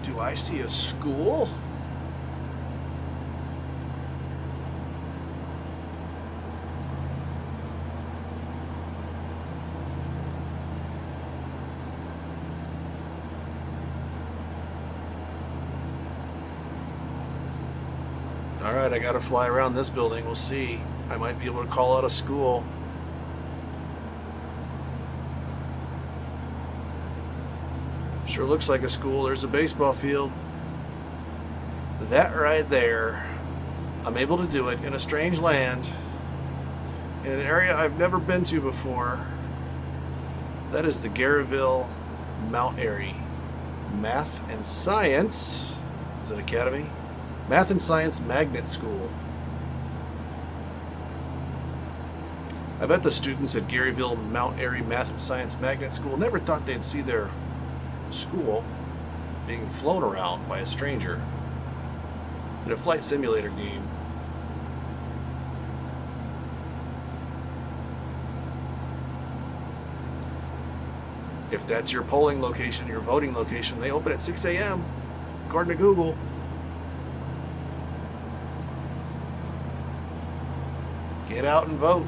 Do I see a school? Alright, I gotta fly around this building. We'll see. I might be able to call out a school. Sure looks like a school. There's a baseball field. That right there. I'm able to do it in a strange land. In an area I've never been to before. That is the Garyville Mount Airy Math and Science. Is it Academy? Math and Science Magnet School. I bet the students at Garyville Mount Airy Math and Science Magnet School never thought they'd see their school being flown around by a stranger in a flight simulator game. If that's your polling location, your voting location, they open at 6 a.m. according to Google. Get out and vote.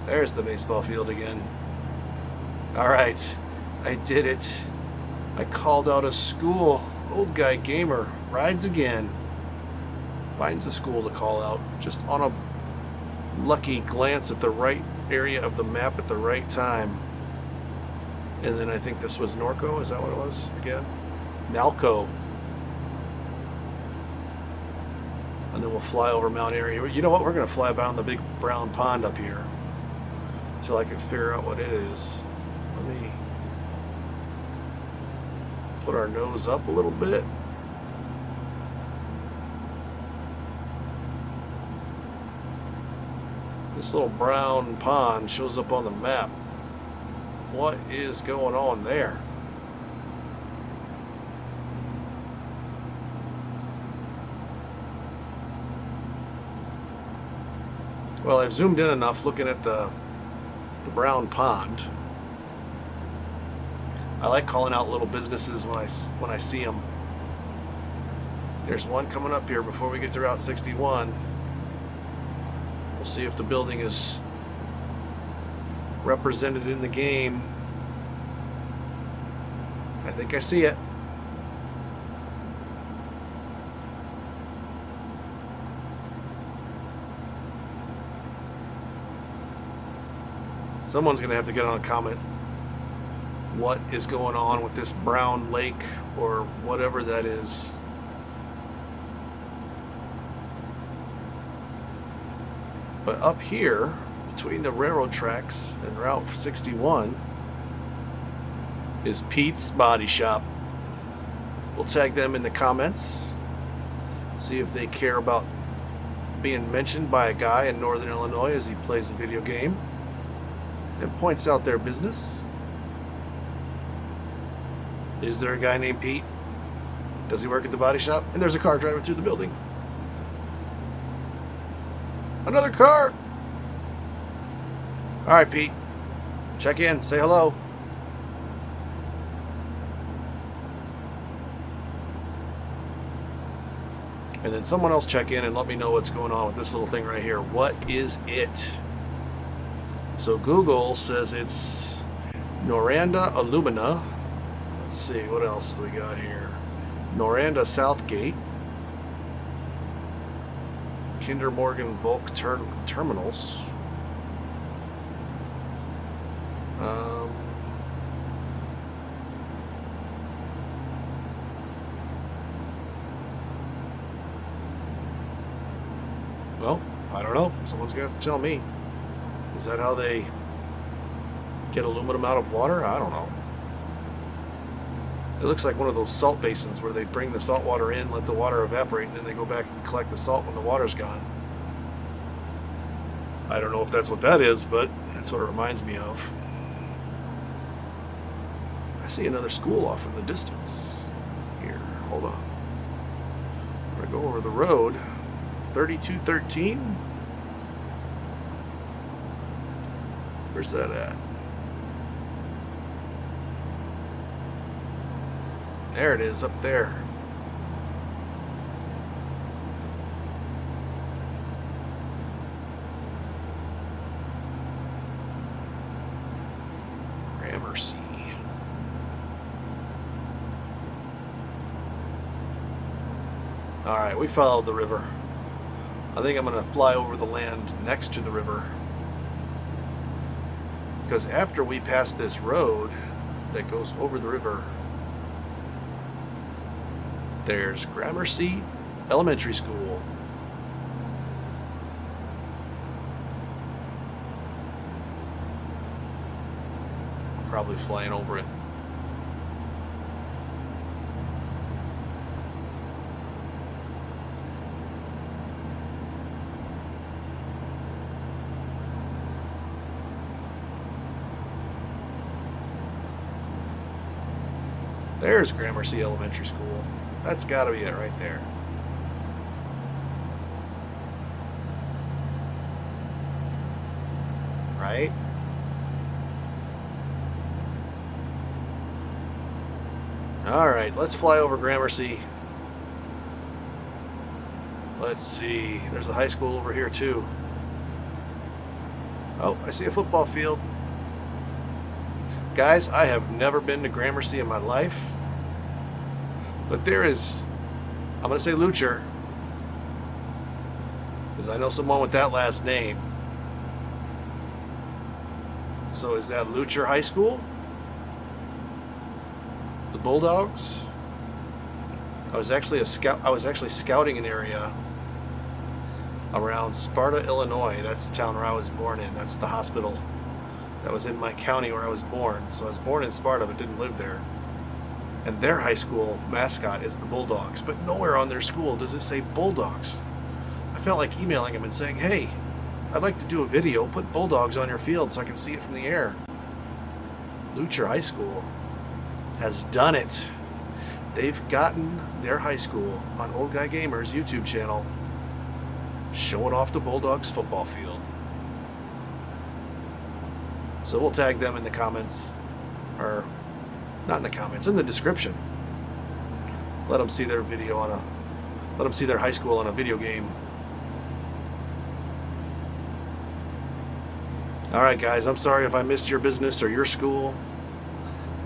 There's the baseball field again. Alright, I did it. I called out a school. Old guy gamer rides again. Finds a school to call out. Just on a lucky glance at the right area of the map at the right time. And then I think this was Norco. Is that what it was again? Nalco. And then we'll fly over Mount Airy. You know what? We're going to fly down the big brown pond up here until I can figure out what it is. Let me put our nose up a little bit. This little brown pond shows up on the map. What is going on there? Well, I've zoomed in enough looking at the brown pond. I like calling out little businesses when I see them. There's one coming up here before we get to Route 61. We'll see if the building is represented in the game. I think I see it. Someone's going to have to get on a comment. What is going on with this brown lake or whatever that is? But up here, between the railroad tracks and Route 61, is Pete's Body Shop. We'll tag them in the comments. See if they care about being mentioned by a guy in Northern Illinois as he plays a video game and points out their business. Is there a guy named Pete? Does he work at the body shop? And there's a car driving through the building. Another car! Alright, Pete. Check in. Say hello. And then someone else check in and let me know what's going on with this little thing right here. What is it? So Google says it's Noranda Alumina. Let's see, what else do we got here? Noranda Southgate. Kinder Morgan Bulk Terminals. Well, I don't know. Someone's going to have to tell me. Is that how they get aluminum out of water? I don't know. It looks like one of those salt basins where they bring the salt water in, let the water evaporate, and then they go back and collect the salt when the water's gone. I don't know if that's what that is, but that's what it reminds me of. I see another school off in the distance. Here, hold on. I'm going to go over the road. 3213? Where's that at? There it is, up there. Gramercy. Alright, we followed the river. I think I'm going to fly over the land next to the river. Because after we pass this road that goes over the river, there's Gramercy Elementary School. Probably flying over it. There's Gramercy Elementary School. That's got to be it right there. Right? Alright, let's fly over Gramercy. Let's see. There's a high school over here too. Oh, I see a football field. Guys, I have never been to Gramercy in my life. But there is, I'm going to say Lutcher, because I know someone with that last name. So is that Lutcher High School? The Bulldogs? I was actually scouting an area around Sparta, Illinois. That's the town where I was born in. That's the hospital that was in my county where I was born. So I was born in Sparta but didn't live there. And their high school mascot is the Bulldogs, but nowhere on their school does it say Bulldogs. I felt like emailing them and saying, hey, I'd like to do a video, put Bulldogs on your field so I can see it from the air. Lutcher High School has done it. They've gotten their high school on Old Guy Gamer's YouTube channel, showing off the Bulldogs football field. So we'll tag them in the comments, or not in the comments, in the description. Let them see their video on let them see their high school on a video game. Alright guys, I'm sorry if I missed your business or your school.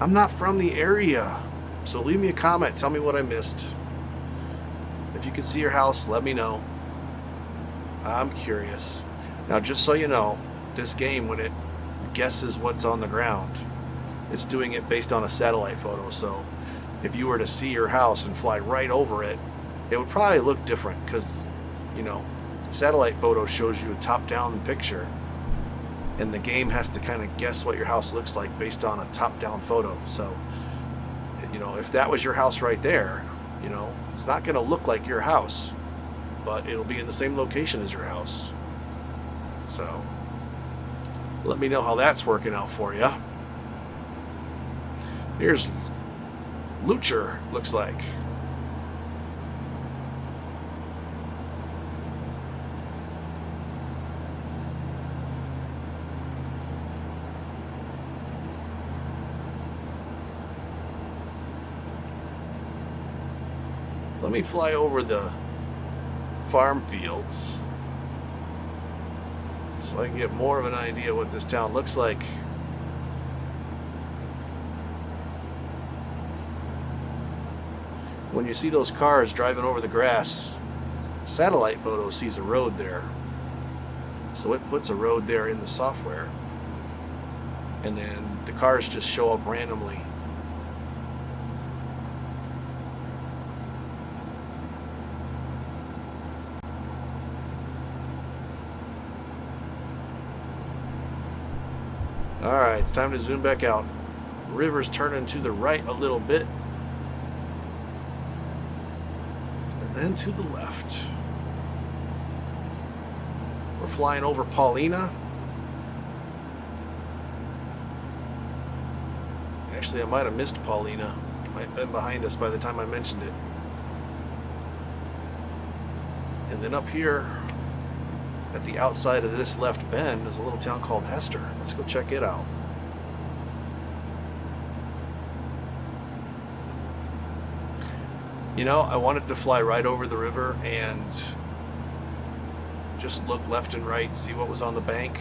I'm not from the area, so leave me a comment, tell me what I missed. If you can see your house, let me know. I'm curious. Now just so you know, this game, when it guesses what's on the ground, it's doing it based on a satellite photo, so if you were to see your house and fly right over it, it would probably look different because, you know, satellite photo shows you a top-down picture, and the game has to kind of guess what your house looks like based on a top-down photo. So, you know, if that was your house right there, you know, it's not going to look like your house, but it'll be in the same location as your house. So, let me know how that's working out for you. Here's Lutcher, looks like. Let me fly over the farm fields so I can get more of an idea what this town looks like. When you see those cars driving over the grass, satellite photo sees a road there. So it puts a road there in the software. And then the cars just show up randomly. Alright, it's time to zoom back out. River's turning to the right a little bit. And then to the left. We're flying over Paulina. Actually, I might have missed Paulina. Might have been behind us by the time I mentioned it. And then up here, at the outside of this left bend, is a little town called Hester. Let's go check it out. You know, I wanted to fly right over the river and just look left and right, see what was on the bank.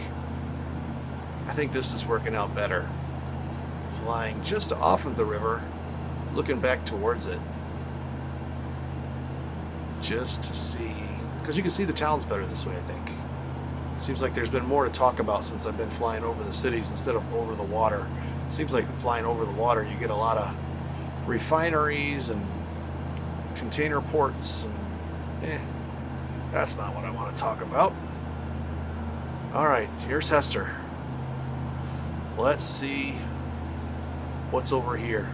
I think this is working out better. Flying just off of the river, looking back towards it. Just to see, because you can see the towns better this way, I think. Seems like there's been more to talk about since I've been flying over the cities instead of over the water. Seems like flying over the water, you get a lot of refineries and container ports. And, that's not what I want to talk about. Alright, here's Hester. Let's see what's over here.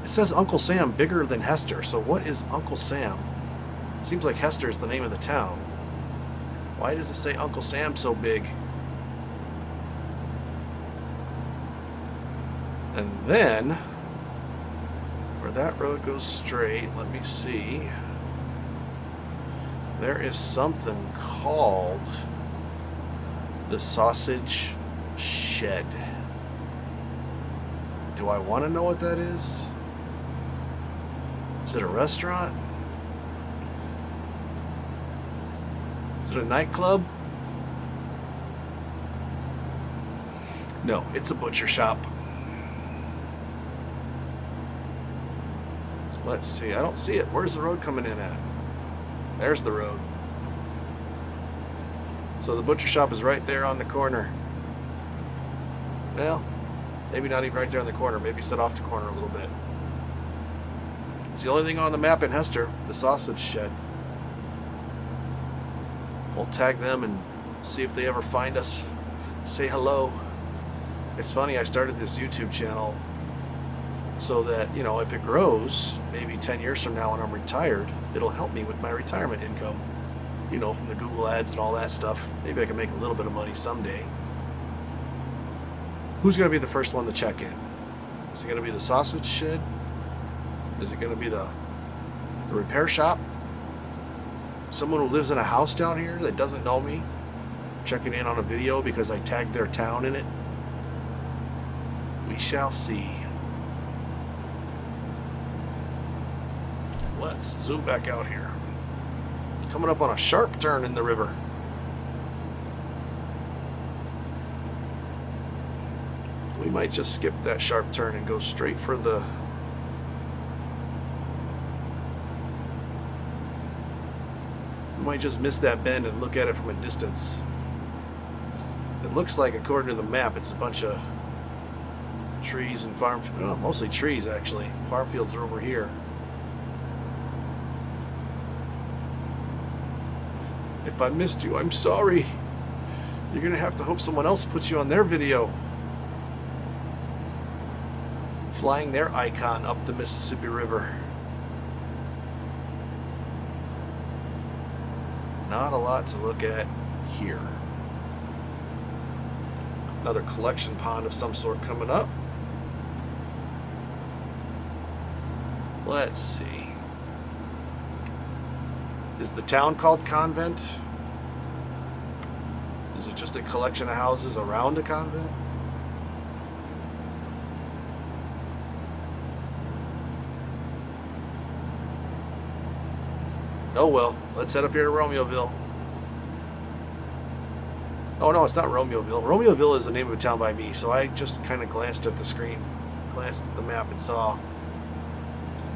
It says Uncle Sam bigger than Hester, so what is Uncle Sam? Seems like Hester is the name of the town. Why does it say Uncle Sam so big? And then, where that road goes straight, let me see. There is something called the Sausage Shed. Do I want to know what that is? Is it a restaurant? Is it a nightclub? No, it's a butcher shop. Let's see. I don't see it. Where's the road coming in at? There's the road. So the butcher shop is right there on the corner. Well, maybe not even right there on the corner. Maybe set off the corner a little bit. It's the only thing on the map in Hester, the sausage shed. We'll tag them and see if they ever find us. Say hello. It's funny, I started this YouTube channel so that, you know, if it grows, maybe 10 years from now when I'm retired, it'll help me with my retirement income. You know, from the Google ads and all that stuff. Maybe I can make a little bit of money someday. Who's going to be the first one to check in? Is it going to be the sausage shed? Is it going to be the repair shop? Someone who lives in a house down here that doesn't know me, checking in on a video because I tagged their town in it? We shall see. Let's zoom back out here. Coming up on a sharp turn in the river. We might just skip that sharp turn and go straight for the... We might just miss that bend and look at it from a distance. It looks like, according to the map, it's a bunch of trees and farm... Oh, mostly trees, actually. Farm fields are over here. If I missed you, I'm sorry. You're going to have to hope someone else puts you on their video. Flying their icon up the Mississippi River. Not a lot to look at here. Another collection pond of some sort coming up. Let's see. Is the town called Convent? Is it just a collection of houses around a convent? Oh well, let's head up here to Romeville. Oh no, it's not Romeville. Romeville is the name of a town by me, so I just kind of glanced at the screen, glanced at the map and saw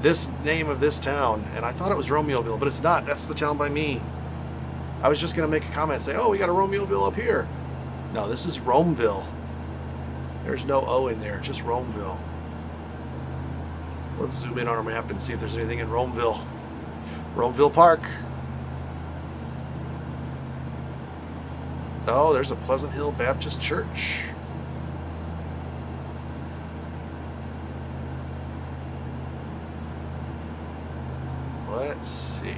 this name of this town, and I thought it was Romeville, but it's not. That's the town by me. I was just going to make a comment and say, oh, we got a Romeville up here. No, this is Romeville. There's no O in there, just Romeville. Let's zoom in on our map and see if there's anything in Romeville. Romeville Park. Oh, there's a Pleasant Hill Baptist Church. Let's see.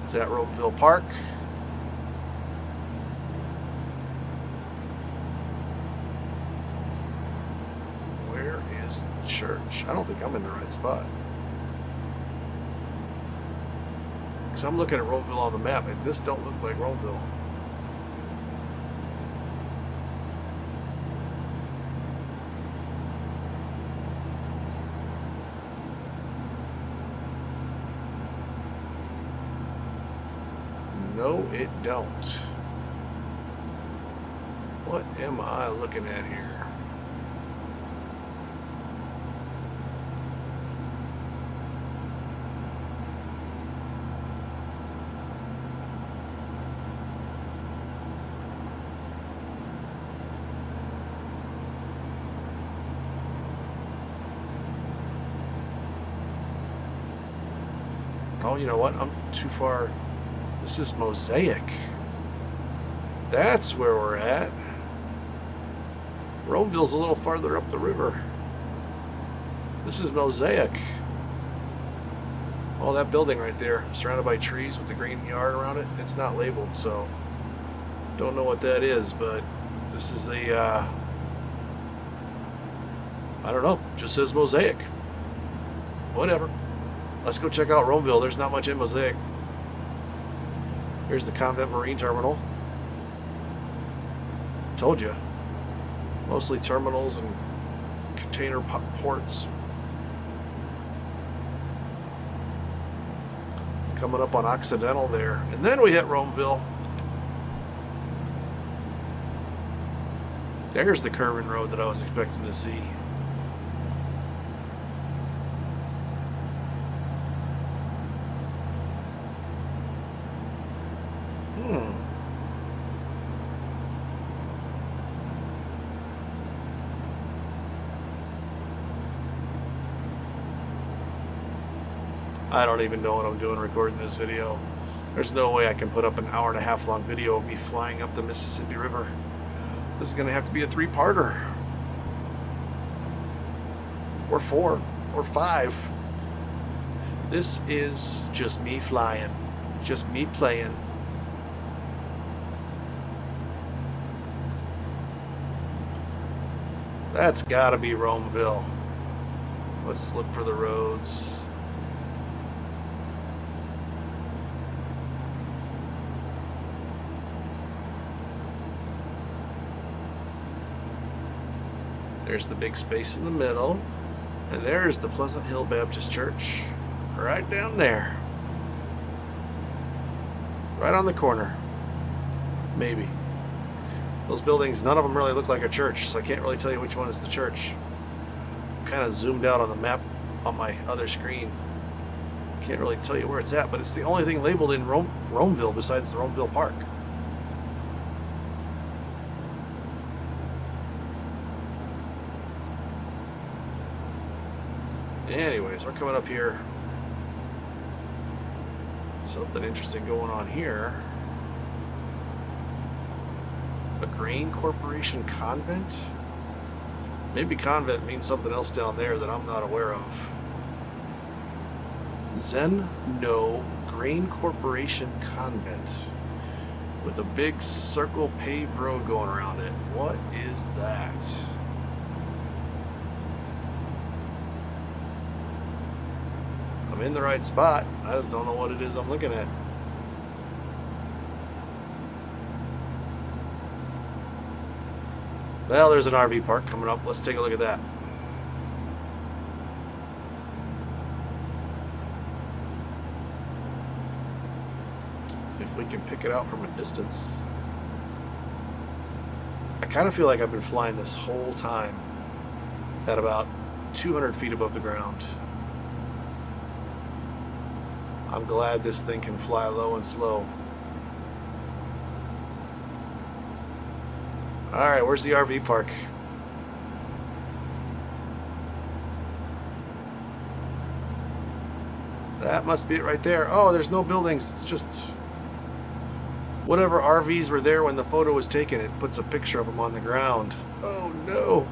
Is that Romeville Park? Where is the church? I don't think I'm in the right spot. Because I'm looking at Romeville on the map, and this don't look like Romeville. No, it don't. What am I looking at here? Oh, you know what? I'm too far. This is Mosaic. That's where we're at. Romeville's a little farther up the river. This is Mosaic. Oh, that building right there, surrounded by trees with the green yard around it. It's not labeled, so don't know what that is, but this is a, I don't know, just says Mosaic. Whatever. Let's go check out Romeville. There's not much in Mosaic. Here's the Convent Marine Terminal. Told you. Mostly terminals and container ports. Coming up on Occidental there. And then we hit Romeville. There's the curving road that I was expecting to see. I don't even know what I'm doing recording this video. There's no way I can put up an hour-and-a-half long video of me flying up the Mississippi River. This is going to have to be a three-parter. Or four. Or five. This is just me flying. Just me playing. That's got to be Romeville. Let's look for the roads. There's the big space in the middle. And there's the Pleasant Hill Baptist Church. Right down there. Right on the corner. Maybe. Those buildings, none of them really look like a church, so I can't really tell you which one is the church. I'm kind of zoomed out on the map on my other screen. Can't really tell you where it's at, but it's the only thing labeled in Romeville besides the Romeville Park. Anyways, we're coming up here. Something interesting going on here. A grain corporation convent? Maybe convent means something else down there that I'm not aware of. Zen No Grain Corporation Convent. With a big circle paved road going around it. What is that? I'm in the right spot. I just don't know what it is I'm looking at. Well, there's an RV park coming up. Let's take a look at that. If we can pick it out from a distance. I kind of feel like I've been flying this whole time at about 200 feet above the ground. I'm glad this thing can fly low and slow. Alright, where's the RV park? That must be it right there. Oh, there's no buildings. It's just whatever RVs were there when the photo was taken. It puts a picture of them on the ground. Oh no.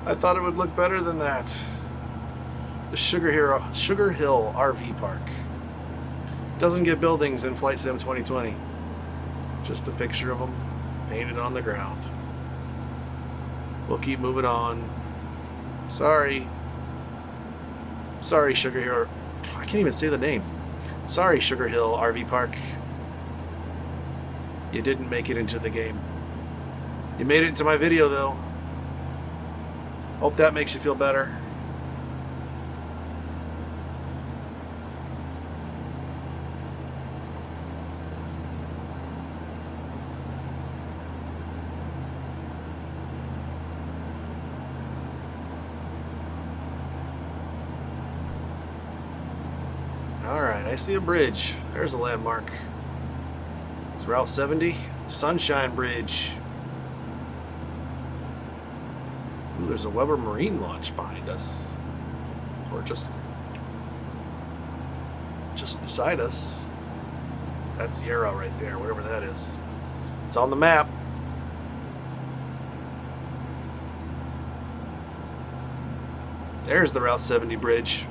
I thought it would look better than that. The Sugar Hill RV Park. Doesn't get buildings in Flight Sim 2020. Just a picture of them painted on the ground. We'll keep moving on. Sorry. Sorry, Sugar Hill. I can't even say the name. Sorry, Sugar Hill RV Park. You didn't make it into the game. You made it into my video, though. Hope that makes you feel better. Alright, I see a bridge. There's a landmark. It's Route 70, Sunshine Bridge. Ooh, there's a Weber Marine launch behind us. Or just beside us. That's the arrow right there, whatever that is. It's on the map. There's the Route 70 bridge.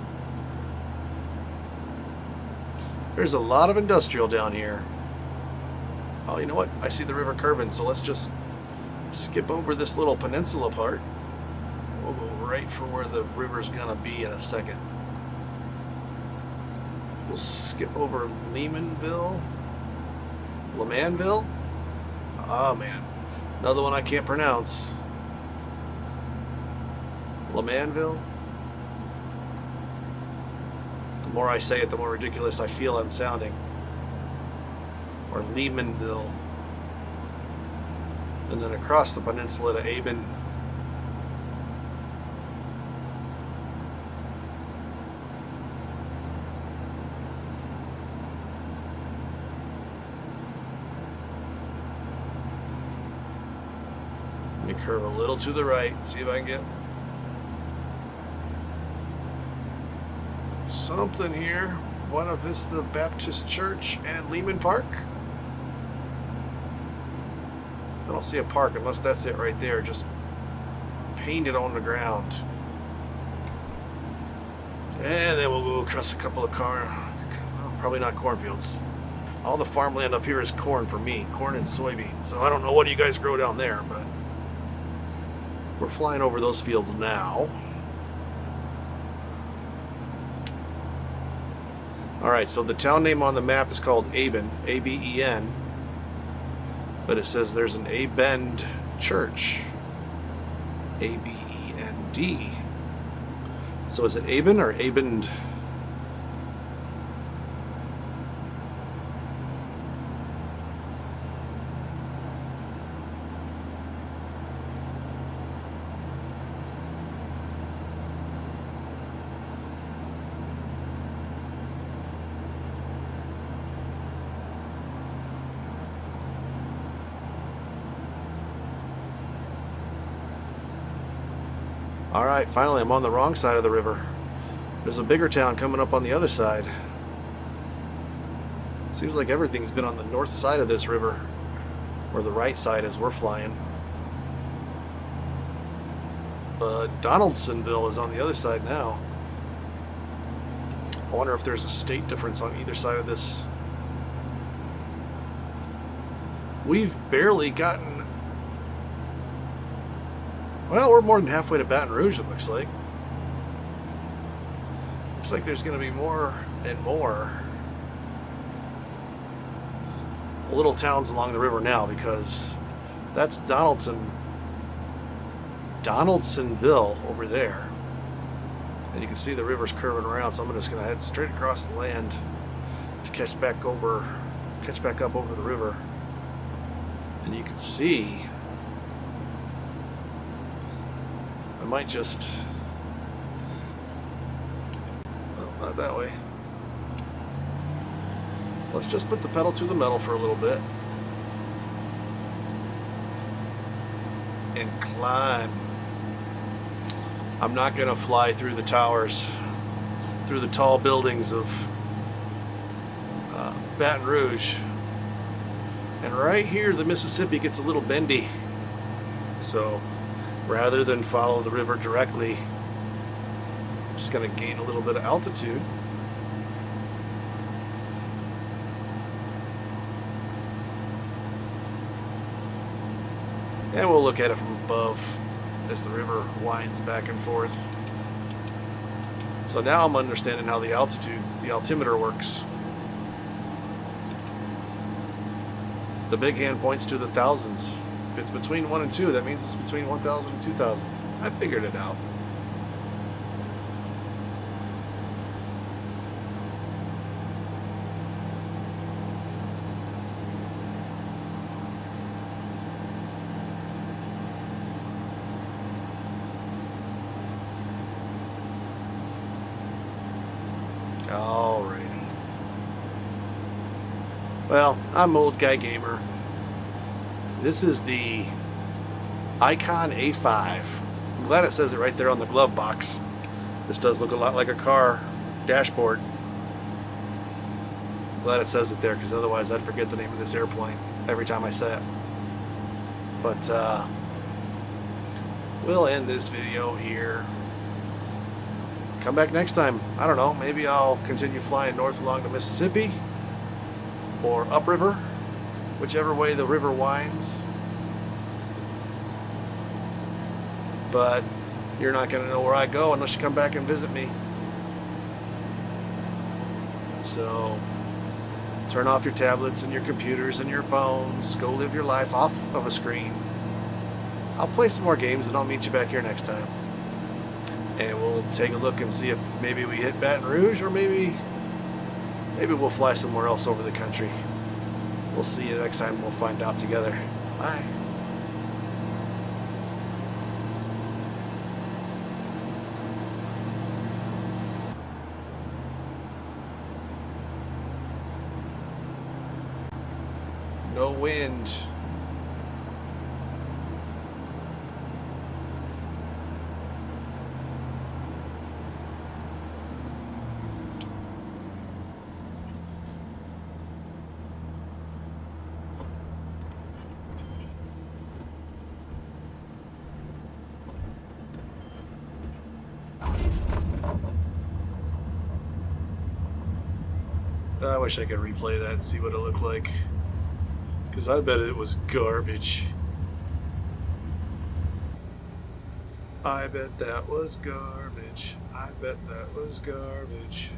There's a lot of industrial down here. Oh, you know what? I see the river curving, so let's just skip over this little peninsula part. We'll go right for where the river's gonna be in a second. We'll skip over Lemanville. Oh man, another one I can't pronounce. Lemanville. The more I say it, the more ridiculous I feel I'm sounding. Or Lemanville. And then across the peninsula to Aben. Let me curve a little to the right, see if I can get something here. Buena Vista Baptist Church and Lehman Park. I don't see a park unless that's it right there, just painted on the ground. And then we'll go across a couple of probably not cornfields. All the farmland up here is corn for me, corn and soybeans. So I don't know what you guys grow down there, but we're flying over those fields now. Alright, so the town name on the map is called Aben, A-B-E-N. But it says there's an Aben church. A-B-E-N-D. So is it Aben or Abend? Alright, finally I'm on the wrong side of the river. There's a bigger town coming up on the other side. Seems like everything's been on the north side of this river. or the right side as we're flying. But Donaldsonville is on the other side now. I wonder if there's a state difference on either side of this. We've barely gotten... Well, we're more than halfway to Baton Rouge, it looks like. Looks like there's going to be more and more little towns along the river now, because that's Donaldsonville over there. And you can see the river's curving around, so I'm just going to head straight across the land to catch back up over the river. And you can see, I might just, well, not that way. Let's just put the pedal to the metal for a little bit and climb. I'm not going to fly through the towers, through the tall buildings of Baton Rouge. And right here, the Mississippi gets a little bendy. So rather than follow the river directly, I'm just going to gain a little bit of altitude. And we'll look at it from above as the river winds back and forth. So now I'm understanding how the altimeter works. The big hand points to the thousands. If it's between 1 and 2, that means it's between 1,000 and 2,000. I figured it out. Alrighty. Well, I'm old guy gamer. This is the Icon A5. I'm glad it says it right there on the glove box. This does look a lot like a car dashboard. I'm glad it says it there, because otherwise I'd forget the name of this airplane every time I say it. But we'll end this video here. Come back next time. I don't know, maybe I'll continue flying north along the Mississippi or upriver, whichever way the river winds. But you're not going to know where I go unless you come back and visit me. So turn off your tablets and your computers and your phones. Go live your life off of a screen. I'll play some more games and I'll meet you back here next time. And we'll take a look and see if maybe we hit Baton Rouge, or maybe we'll fly somewhere else over the country. We'll see you next time. We'll find out together. Bye. No wind. I wish I could replay that and see what it looked like, because I bet it was garbage. I bet that was garbage. I bet that was garbage.